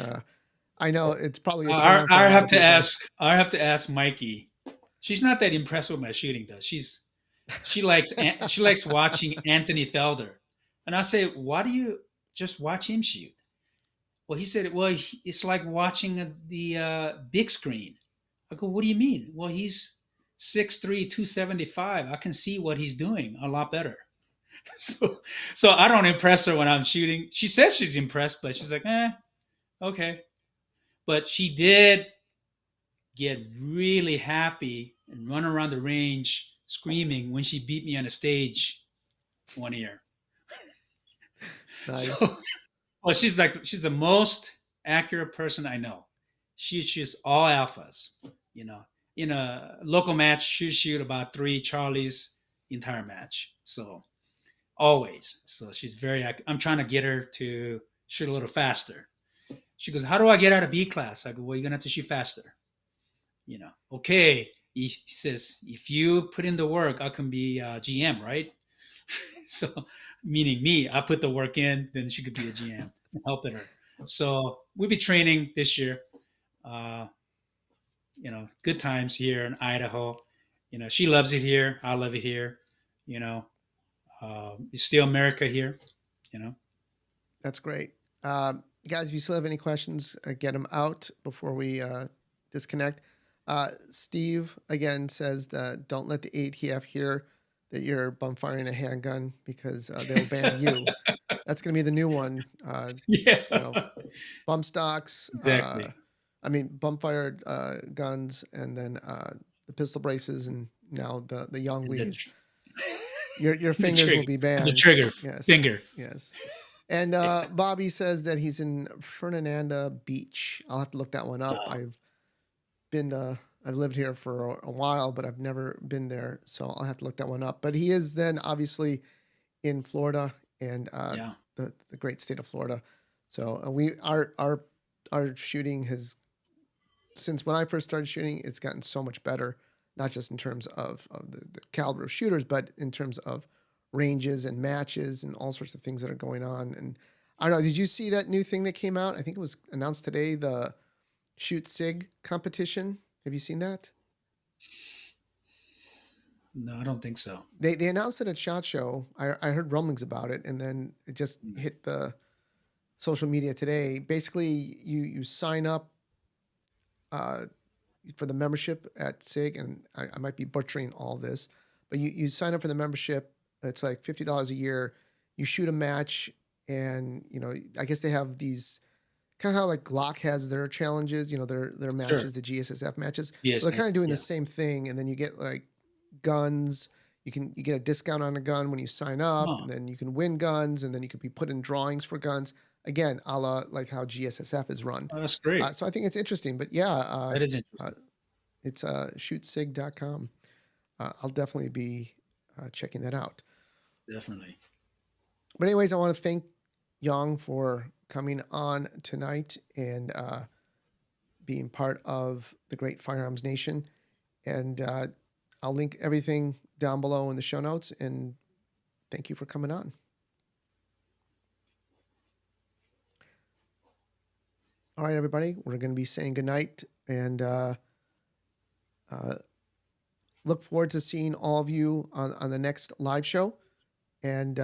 Speaker 1: I know it's probably a turn
Speaker 2: I,
Speaker 1: on for a
Speaker 2: I
Speaker 1: lot
Speaker 2: have
Speaker 1: of
Speaker 2: to
Speaker 1: people.
Speaker 2: ask. I have to ask Mikey. She's not that impressed with my shooting, though. She likes watching Anthony Felder, and I say, why do you just watch him shoot? Well, he said, well, it's like watching the big screen. I go, what do you mean? Well, he's 6'3", 275. I can see what he's doing a lot better. So, so I don't impress her when I'm shooting. She says she's impressed, but she's like, okay. But she did get really happy and run around the range screaming when she beat me on a stage one year.
Speaker 1: Nice.
Speaker 2: So, well, she's the most accurate person I know. She shoots all alphas. You know, in a local match, she shoot about 3 Charlies entire match. So always. So she's very. I'm trying to get her to shoot a little faster. She goes, "How do I get out of B class?" I go, "Well, you're gonna have to shoot faster." Okay. He says, "If you put in the work, I can be GM, right?" So, meaning me, I put the work in, then she could be a GM, helping her. So we'll be training this year. Uh, good times here in Idaho. She loves it here. I love it here. You know, it's still America here. You know.
Speaker 1: That's great. Guys, if you still have any questions, get them out before we disconnect. Steve again says that don't let the ATF hear that you're bum firing a handgun because they'll ban you. That's going to be the new one.
Speaker 2: Yeah.
Speaker 1: Bump stocks.
Speaker 2: Exactly.
Speaker 1: Bump fired guns, and then the pistol braces, and now the Yong
Speaker 2: And
Speaker 1: Lees. Your
Speaker 2: the
Speaker 1: fingers will
Speaker 2: trigger,
Speaker 1: be
Speaker 2: the
Speaker 1: banned.
Speaker 2: trigger
Speaker 1: Yes,
Speaker 2: finger.
Speaker 1: yes. And Bobby says that he's in Fernanda Beach. I'll have to look that one up. I've lived here for a while, but I've never been there, so I'll have to look that one up. But he is then obviously in Florida and
Speaker 2: Yeah.
Speaker 1: the great state of Florida. So our shooting has, since when I first started shooting, it's gotten so much better, not just in terms of the caliber of shooters, but in terms of ranges and matches and all sorts of things that are going on. And I don't know, did you see that new thing that came out? I think it was announced today, the Shoot Sig competition. Have you seen that?
Speaker 2: No, I don't think so.
Speaker 1: They announced it at SHOT Show. I heard rumblings about it, and then it just
Speaker 2: Mm.
Speaker 1: hit the social media today. Basically, you sign up uh, for the membership at SIG, and I might be butchering all this, but you sign up for the membership. It's like $50 a year. You shoot a match, and I guess they have these kind of how like Glock has their challenges. Their
Speaker 2: Sure.
Speaker 1: matches, the GSSF matches.
Speaker 2: Yes.
Speaker 1: Well, they're kind of doing the
Speaker 2: Yeah.
Speaker 1: same thing, and then you get like guns. you get a discount on a gun when you sign up,
Speaker 2: Oh,
Speaker 1: and then you can win guns, and then you could be put in drawings for guns. Again, a la like how GSSF is run.
Speaker 2: oh, that's great.
Speaker 1: So I think it's interesting. But yeah,
Speaker 2: That is
Speaker 1: uh,
Speaker 2: interesting.
Speaker 1: it's shootsig.com. I'll definitely be checking that out.
Speaker 2: Definitely.
Speaker 1: But anyways, I want to thank Yong for coming on tonight and being part of the Great Firearms Nation. And I'll link everything down below in the show notes. And thank you for coming on. All right, everybody, we're going to be saying goodnight and look forward to seeing all of you on the next live show. And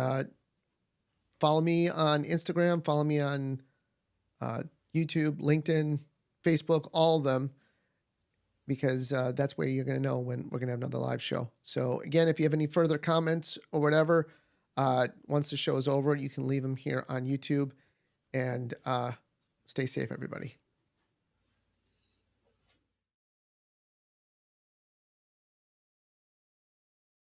Speaker 1: follow me on Instagram, follow me on YouTube, LinkedIn, Facebook, all of them, because that's where you're going to know when we're going to have another live show. So again, if you have any further comments or whatever, once the show is over, you can leave them here on YouTube. And stay safe, everybody.